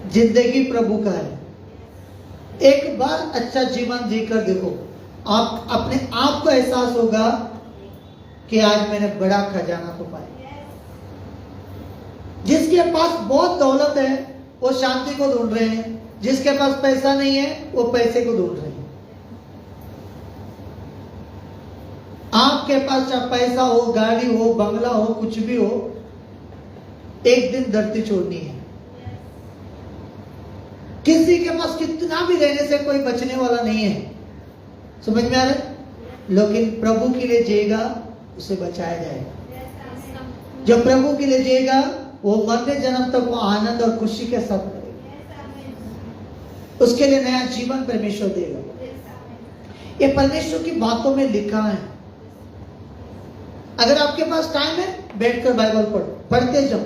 जिंदगी प्रभु का है। एक बार अच्छा जीवन जीकर देखो, आप अपने आप को एहसास होगा कि आज मैंने बड़ा खजाना तो पाया। जिसके पास बहुत दौलत है वो शांति को ढूंढ रहे हैं, जिसके पास पैसा नहीं है वो पैसे को ढूंढ रहे हैं। आपके पास चाहे पैसा हो, गाड़ी हो, बंगला हो, कुछ भी हो, एक दिन धरती छोड़नी है। किसी के पास कितना भी रहने से कोई बचने वाला नहीं है। समझ में आ रहा है? लेकिन प्रभु के लिए जिएगा उसे बचाया जाएगा। जो प्रभु के लिए जिएगा वो मरने जन्म तक वो आनंद और खुशी के साथ करेगा। उसके लिए नया जीवन परमेश्वर देगा। ये परमेश्वर की बातों में लिखा है। अगर आपके पास टाइम है, बैठकर बाइबल पढ़ते जाओ,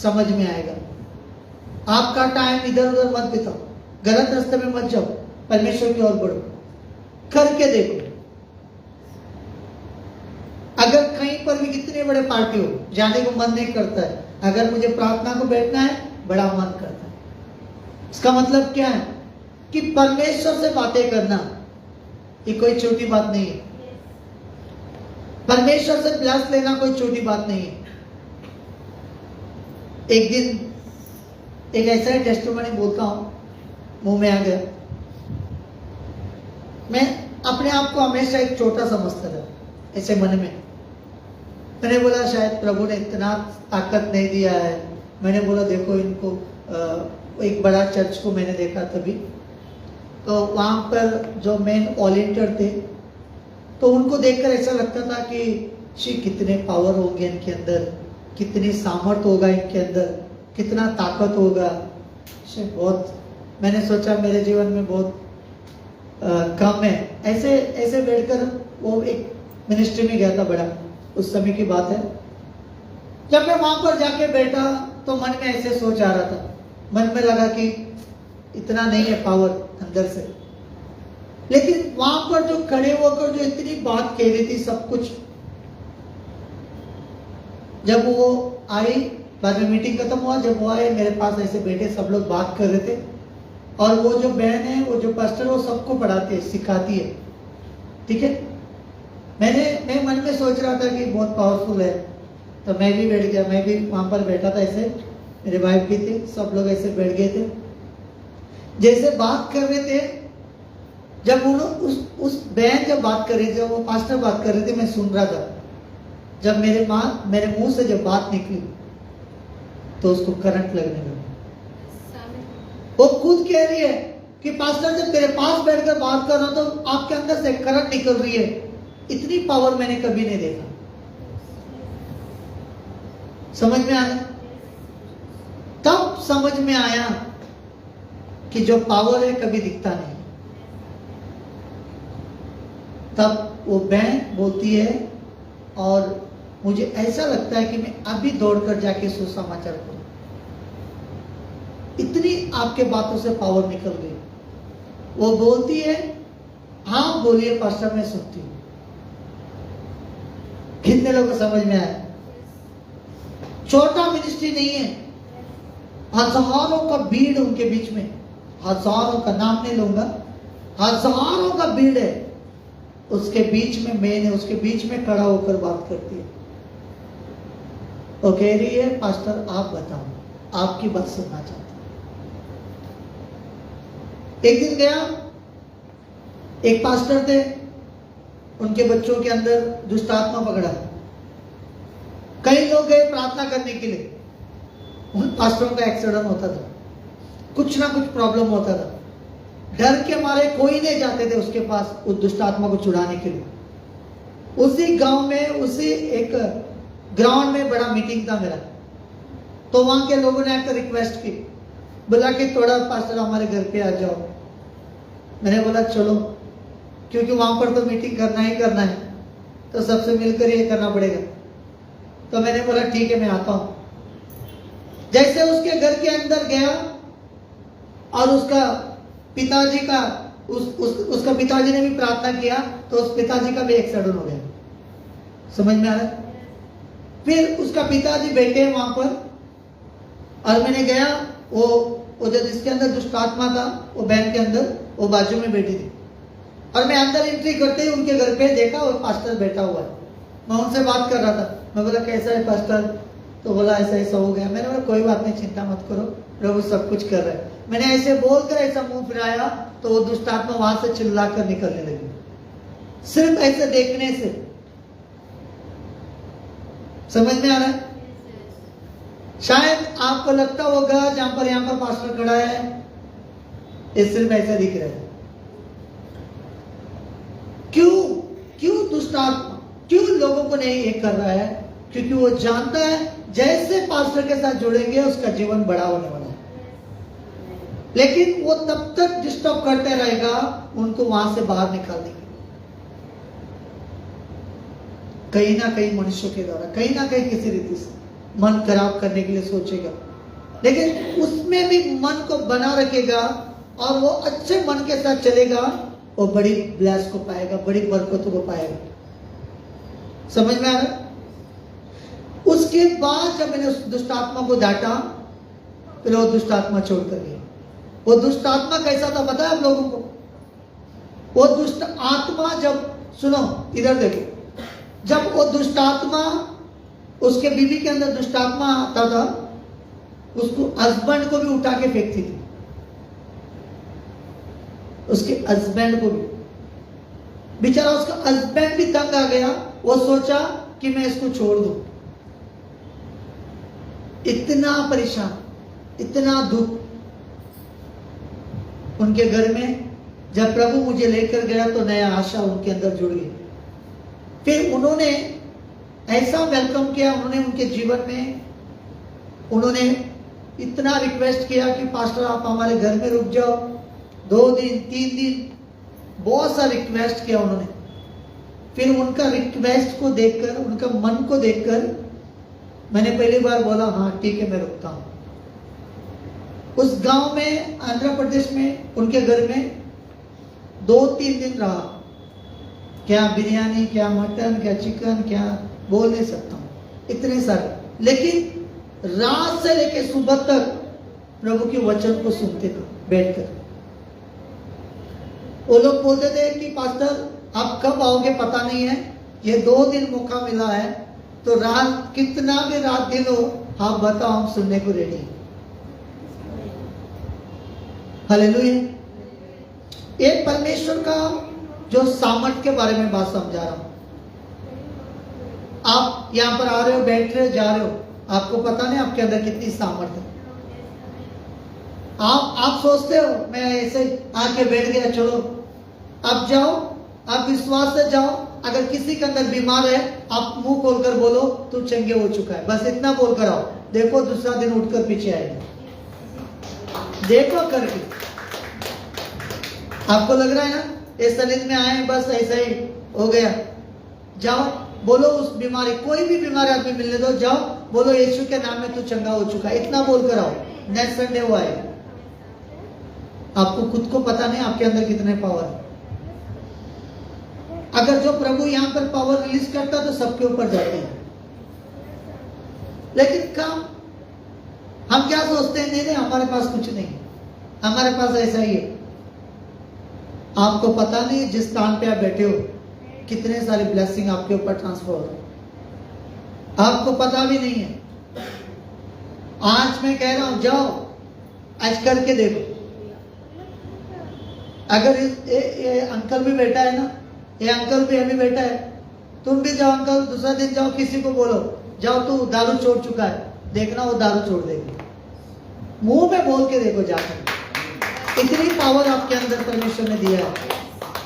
समझ में आएगा। आपका टाइम इधर उधर मत बिताओ, गलत रास्ते में मत जाओ, परमेश्वर की ओर बढ़ो, करके देखो। अगर कहीं पर भी कितने बड़े पार्टी हो, जाने को मन नहीं करता है, अगर मुझे प्रार्थना को बैठना है, बड़ा मन करता है। इसका मतलब क्या है? कि परमेश्वर से बातें करना ये कोई छोटी बात नहीं है। परमेश्वर से ब्लेस लेना कोई छोटी बात नहीं है। एक दिन एक ऐसा ही टेस्टिमनी बोलता हूं, मुंह में आ गया। मैं अपने आप को हमेशा एक छोटा समझता था, ऐसे मन में। मैंने बोला शायद प्रभु ने इतना ताकत नहीं दिया है। मैंने बोला देखो इनको, एक बड़ा चर्च को मैंने देखा तभी, तो वहां पर जो मेन वॉलेंटियर थे, तो उनको देखकर ऐसा लगता था कि कितने पावर होंगे इनके अंदर, कितनी सामर्थ होगा इनके अंदर, कितना ताकत होगा। बहुत मैंने सोचा मेरे जीवन में बहुत कम है। ऐसे ऐसे बैठकर वो एक मिनिस्ट्री में गया था, बड़ा उस समय की बात है। जब मैं वहां पर जाके बैठा तो मन में ऐसे सोच आ रहा था, मन में लगा कि इतना नहीं है पावर अंदर से। लेकिन वहां पर जो खड़े होकर जो इतनी बात कह रही थी, सब कुछ, जब वो आई, बाद में मीटिंग खत्म हुआ, जब वो आए मेरे पास ऐसे बैठे, सब लोग बात कर रहे थे। और वो जो बहन है, वो जो पास्टर, वो सबको पढ़ाती है, सिखाती है, ठीक है। मैं मन में सोच रहा था कि बहुत पावरफुल है, तो मैं भी बैठ गया। मैं भी वहां पर बैठा था ऐसे, मेरे वाइफ भी थे, सब लोग ऐसे बैठ गए थे। जैसे बात कर रहे थे, जब उस बहन जब बात कर रही थी, वो पास्टर बात कर रही थी, मैं सुन रहा था। जब मेरे मुंह से जब बात निकली तो उसको करंट लगने लगा। वो खुद कह रही है कि पास्टर जब तेरे पास बैठकर बात कर रहा तो आपके अंदर से करंट निकल रही है। इतनी पावर मैंने कभी नहीं देखा। समझ में आया? तब समझ में आया कि जो पावर है कभी दिखता नहीं। तब वो बहन बोलती है, और मुझे ऐसा लगता है कि मैं अभी दौड़कर जाके सुसमाचार करूं। इतनी आपके बातों से पावर निकल गई। वो बोलती है, हाँ बोलिए पास्टर मैं सुनती हूँ। कितने लोगों को समझ में आया? छोटा मिनिस्ट्री नहीं है, हजारों का भीड़ उनके बीच में, हजारों का नाम नहीं लूंगा, हजारों का भीड़ है, उसके बीच में मैंने उसके बीच में खड़ा होकर बात करती है। वो कह रही है, पास्टर आप बताओ, आपकी बात सुनना चाहती हूं। एक दिन गया, एक पास्टर थे, उनके बच्चों के अंदर दुष्ट आत्मा पकड़ा। कई लोग गए प्रार्थना करने के लिए, उन पास्टरों का एक्सीडेंट होता था, कुछ ना कुछ प्रॉब्लम होता था, डर के मारे कोई नहीं जाते थे उसके पास उस दुष्ट आत्मा को छुड़ाने के लिए। उसी गांव में, उसी एक ग्राउंड में बड़ा मीटिंग था मेरा, तो वहां के लोगों ने आकर रिक्वेस्ट की, बोला कि थोड़ा पास्टर हमारे घर पे आ जाओ। मैंने बोला चलो, क्योंकि वहां पर तो मीटिंग करना ही करना है, तो सबसे मिलकर ये करना पड़ेगा। तो मैंने बोला ठीक है मैं आता हूं। जैसे उसके घर के अंदर गया और उसका पिताजी का उसका पिताजी ने भी प्रार्थना किया, तो उस पिताजी का भी एक्सीडेंट हो गया। समझ में आ रहा है? फिर उसका पिताजी बैठे हैं वहां पर, और मैंने गया, वो जो जिसके अंदर दुष्ट आत्मा था, वो बैंक के अंदर, वो बाजू में बैठी थी, और मैं अंदर एंट्री करते ही उनके घर पे देखा वो पास्टर बैठा हुआ है। मैं उनसे बात कर रहा था, मैं बोला कैसा है पास्टर? तो बोला ऐसा ऐसा हो गया। मैंने बोला कोई बात नहीं, चिंता मत करो, प्रभु सब कुछ कर रहा है। मैंने ऐसे बोलकर ऐसा मुंह फिराया तो वो दुष्ट आत्मा वहां से चिल्लाकर निकलने लगी, सिर्फ ऐसे देखने से। समझ में आ रहा है? शायद आपको लगता होगा जहां पर यहाँ पर पास्टर खड़ा है, ये सिर्फ ऐसा दिख रहा है। क्यों दुष्ट आत्मा क्यों लोगों को नहीं ये कर रहा है? क्योंकि वो जानता है जैसे पास्टर के साथ जुड़ेंगे उसका जीवन बड़ा होने वाला है। लेकिन वो तब तक डिस्टर्ब करते रहेगा उनको वहां से बाहर निकालने के लिए, कहीं ना कहीं मनुष्यों के द्वारा, कहीं ना कहीं किसी रीति से मन खराब करने के लिए सोचेगा। लेकिन उसमें भी मन को बना रखेगा और वो अच्छे मन के साथ चलेगा, वो बड़ी ब्लेस को पाएगा, बड़ी बरकतों को पाएगा। समझ में आ रहा? उसके बाद जब मैंने उस दुष्ट आत्मा को डांटा, फिर वो दुष्ट आत्मा छोड़कर गया। वो दुष्ट आत्मा कैसा था पता है आप लोगों को? वो दुष्ट आत्मा जब, सुनो इधर देखो, जब वो दुष्ट आत्मा, उसके बीवी के अंदर दुष्ट आत्मा आता था, उसको हस्बैंड को भी उठा के फेंकती थी, उसके हस्बैंड को भी। बेचारा उसका हस्बैंड भी तंग आ गया, वो सोचा कि मैं इसको छोड़ दूं। इतना परेशान, इतना दुख उनके घर में। जब प्रभु मुझे लेकर गया तो नया आशा उनके अंदर जुड़ गई। फिर उन्होंने ऐसा वेलकम किया, उन्होंने उनके जीवन में उन्होंने इतना रिक्वेस्ट किया कि पास्टर आप हमारे घर में रुक जाओ, 2 दिन 3 दिन, बहुत सा रिक्वेस्ट किया उन्होंने। फिर उनका रिक्वेस्ट को देखकर, उनका मन को देखकर मैंने पहली बार बोला हाँ ठीक है मैं रुकता हूं। उस गांव में, आंध्र प्रदेश में, उनके घर में 2-3 दिन रहा। क्या बिरयानी, क्या मटन, क्या चिकन, क्या बोल नहीं सकता हूं, इतने सारे। लेकिन रात से लेकर सुबह तक प्रभु के वचन को सुनते थे बैठकर। वो लोग बोलते थे कि पास्टर आप कब आओगे पता नहीं है, ये 2 दिन मौका मिला है, तो रात कितना भी रात दिन हो आप बताओ, हम सुनने को रेडी हैं। हालेलुया। एक परमेश्वर का जो सामर्थ के बारे में बात समझा रहा हूं। आप यहां पर आ रहे हो, बैठ रहे हो, जा रहे हो, आपको पता नहीं आपके अंदर कितनी सामर्थ है। आप सोचते हो मैं ऐसे आके बैठ गया, चलो अब जाओ, आप विश्वास से जाओ। अगर किसी के अंदर बीमार है, आप मुंह खोलकर बोलो तू चंगे हो चुका है, बस इतना बोलकर आओ, देखो दूसरा दिन उठकर पीछे आएगा। देखो करके, आपको लग रहा है ना इस शरीर में आए बस ऐसा ही हो गया, जाओ बोलो उस बीमारी, कोई भी बीमारी आदमी मिलने दो, जाओ बोलो यीशु के नाम में तू चंगा हो चुका है, इतना बोल कर आओ। नेक्स्ट संडे वो आएगा। आपको खुद को पता नहीं आपके अंदर कितने पावर है। अगर जो प्रभु यहां पर पावर रिलीज करता तो सबके ऊपर जाते हैं, लेकिन काम हम क्या सोचते हैं, नहीं हमारे पास कुछ नहीं, हमारे पास ऐसा ही है। आपको पता नहीं जिस स्थान पे आप बैठे हो कितने सारे ब्लेसिंग आपके ऊपर ट्रांसफर हो रहे, आपको पता भी नहीं है। आज मैं कह रहा हूं जाओ आज करके देखो। अगर ये अंकल भी बैठा है ना, ये अंकल भी अभी बैठा है, तुम भी जाओ अंकल, दूसरा दिन जाओ किसी को बोलो जाओ तू दारू छोड़ चुका है, देखना वो दारू छोड़ देगी। मुंह में बोल के देखो जाकर। इतनी पावर आपके अंदर परमेश्वर ने दिया है,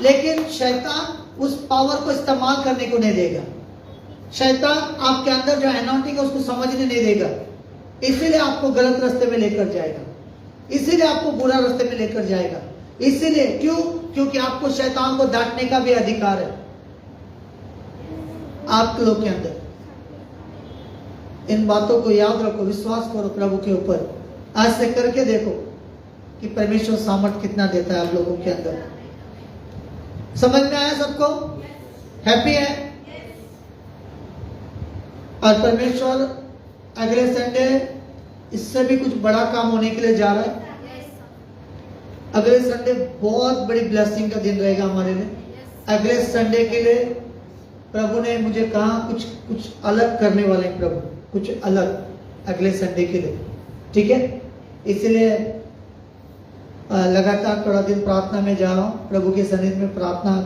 लेकिन शैतान उस पावर को इस्तेमाल करने को नहीं देगा। शैतान आपके अंदर जो एनॉइंटिंग है उसको समझने नहीं देगा, इसीलिए आपको गलत रास्ते में लेकर जाएगा, इसीलिए आपको बुरा रास्ते में लेकर जाएगा। इसीलिए क्यों? क्योंकि आपको शैतान को डांटने का भी अधिकार है आप लोग के अंदर। इन बातों को याद रखो, विश्वास करो प्रभु के ऊपर। आज से करके देखो कि परमेश्वर सामर्थ कितना देता है आप लोगों के अंदर। समझ में आया सबको? हैप्पी है? और परमेश्वर अगले संडे इससे भी कुछ बड़ा काम होने के लिए जा रहा है। अगले संडे बहुत बड़ी ब्लेसिंग का दिन रहेगा हमारे लिए। अगले संडे के लिए प्रभु ने मुझे कहा कुछ अलग करने वाले हैं प्रभु, कुछ अलग अगले संडे के लिए, ठीक है? इसलिए लगातार थोड़ा दिन प्रार्थना में जा रहा हूँ, प्रभु के सन्निधि में प्रार्थना।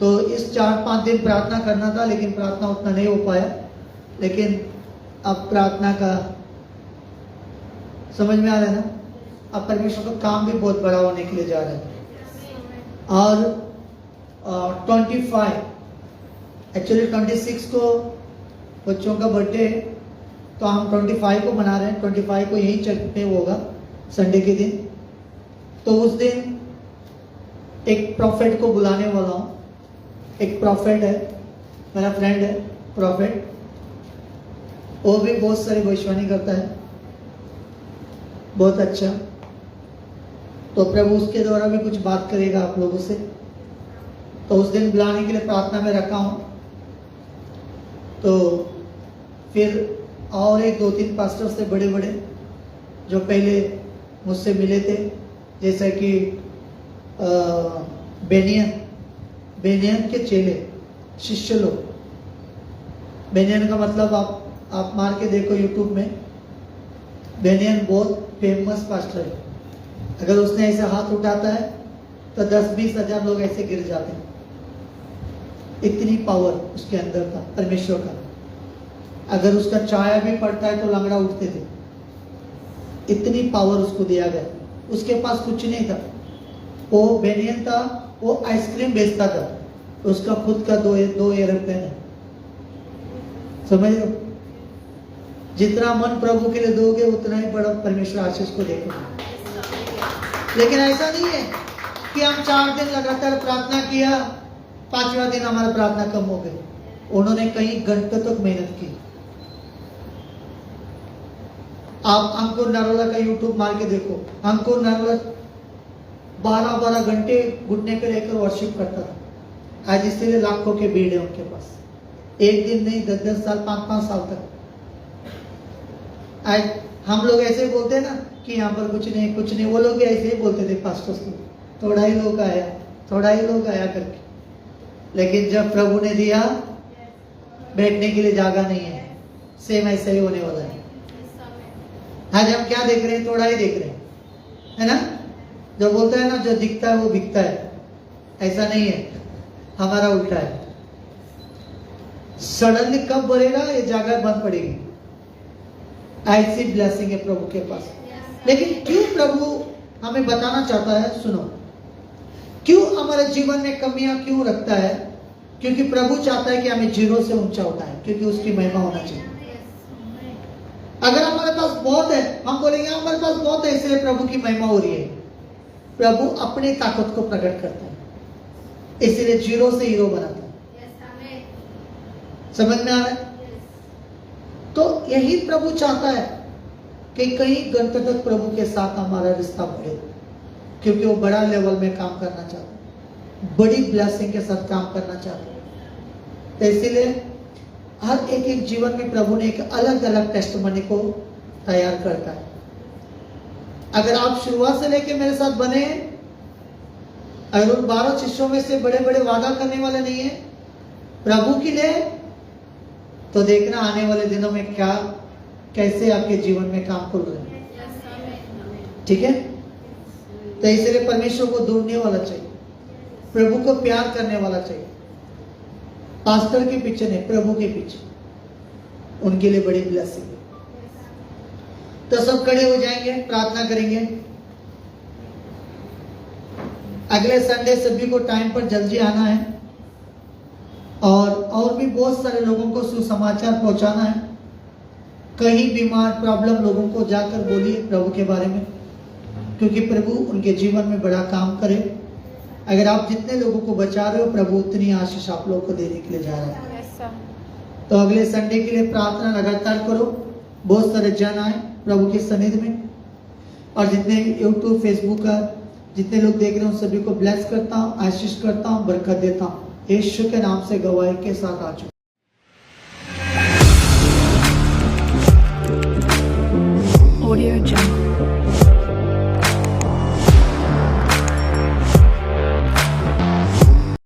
तो इस 4-5 दिन प्रार्थना करना था, लेकिन प्रार्थना उतना नहीं हो पाया। लेकिन अब प्रार्थना का समझ में आ रहा है ना, अब परमेश्वर का काम भी बहुत बड़ा होने के लिए जा रहा है। और 25 एक्चुअली 26 को बच्चों का बर्थडे है, तो हम 25 को मना रहे हैं। 25 को यही चर्च में होगा संडे के दिन। तो उस दिन एक प्रॉफिट को बुलाने वाला हूँ। एक प्रॉफिट है, मेरा फ्रेंड है प्रॉफिट, वो भी बहुत सारी भविष्यवाणी करता है, बहुत अच्छा। तो प्रभु उसके द्वारा भी कुछ बात करेगा आप लोगों से। तो उस दिन बुलाने के लिए प्रार्थना में रखा हूँ। तो फिर और एक 2-3 पास्टर से बड़े बड़े जो पहले मुझसे मिले थे, जैसे कि बेनियन के चेले, शिष्य लोग। बेनियन का मतलब आप मार के देखो यूट्यूब में, बेनियन बहुत फेमस पास्टर है। अगर उसने ऐसे हाथ उठाता है तो 10-20 हजार लोग ऐसे गिर जाते हैं। इतनी पावर उसके अंदर था परमेश्वर का। अगर उसका छाया भी पड़ता है तो लंगड़ा उठते थे, इतनी पावर उसको दिया गया। उसके पास कुछ नहीं था, वो बेनियन था, वो आइसक्रीम बेचता था, उसका खुद का 2 एयरप्लेन है। समझ लो, जितना मन प्रभु के लिए दोगे उतना ही बड़ा परमेश्वर आशीष को देगा। लेकिन ऐसा नहीं है कि हम 4 दिन लगातार प्रार्थना किया, 5वां दिन हमारा प्रार्थना कम हो गई। उन्होंने कई घंटों तक मेहनत की। आप अंकुर नरोला का यूट्यूब मार के देखो, अंकुर नरोला 12-12 घंटे घुटने पे रहकर वर्शिप करता था। आज इसलिए लाखों के भीड़ है उनके पास, एक दिन नहीं 10-10 साल 5-5 साल तक। आज हम लोग ऐसे ही बोलते हैं ना कि यहाँ पर कुछ नहीं, वो लोग भी ऐसे ही बोलते थे पास्टर्स को, थोड़ा ही लोग आया करके। लेकिन जब प्रभु ने दिया, बैठने के लिए जगह नहीं है, सेम ऐसा ही होने वाला है। आज हम क्या देख रहे हैं? थोड़ा ही देख रहे हैं, है ना? जो बोलता है ना, जो दिखता है वो बिकता है, ऐसा नहीं है, हमारा उल्टा है। सडनली कब बढ़ेगा ये जगह बंद पड़ेगी। ऐसी ब्लेसिंग है प्रभु के पास। लेकिन क्यों प्रभु हमें बताना चाहता है? सुनो, क्यों हमारे जीवन में कमियां क्यों रखता है? क्योंकि प्रभु चाहता है कि हमें जीरो से ऊंचा उठाए, क्योंकि उसकी महिमा होना चाहिए। अगर हमारे पास बहुत है, हम बोलेंगे हमारे पास बहुत है इसलिए प्रभु की महिमा हो रही है। प्रभु अपनी ताकत को प्रकट करता है, इसलिए जीरो से हीरो बनाता है। समझ में आ रहा है? तो यही प्रभु चाहता है कि कई घंटे तक प्रभु के साथ हमारा रिश्ता बढ़े, क्योंकि वो बड़ा लेवल में काम करना चाहता है, बड़ी ब्लेसिंग के साथ काम करना चाहता है। तो इसीलिए हर एक जीवन में प्रभु ने एक अलग अलग टेस्टमनी को तैयार करता है। अगर आप शुरुआत से लेके मेरे साथ बने हैं, अगर उन 12 शिष्यों में से बड़े बड़े वादा करने वाले नहीं है प्रभु के लिए, तो देखना आने वाले दिनों में क्या कैसे आपके जीवन में काम कर रहे हैं। ठीक है, तो इसलिए परमेश्वर को ढूंढने वाला चाहिए, प्रभु को प्यार करने वाला चाहिए, पास्टर के पीछे नहीं, प्रभु के पीछे, उनके लिए बड़ी ब्लेसिंग है। तो सब खड़े हो जाएंगे, प्रार्थना करेंगे। अगले संडे सभी को टाइम पर जल्दी आना है, और भी बहुत सारे लोगों को सुसमाचार पहुंचाना है। कहीं बीमार प्रॉब्लम लोगों को जाकर बोलिए प्रभु के बारे में, क्योंकि प्रभु उनके जीवन में बड़ा काम करे। अगर आप जितने लोगों को बचा रहे हो, प्रभु उतनी आशीष आप लोगों को देने के लिए जा रहा है। तो अगले संडे के लिए प्रार्थना लगातार करो, बहुत सारे जन आए प्रभु के सनिधि में, और जितने यूट्यूब फेसबुक का जितने लोग देख रहे हो सभी को ब्लेस करता हूँ, आशीष करता हूँ, बरकत देता हूँ। यीशु के नाम से गवाही के साथ आ चुका।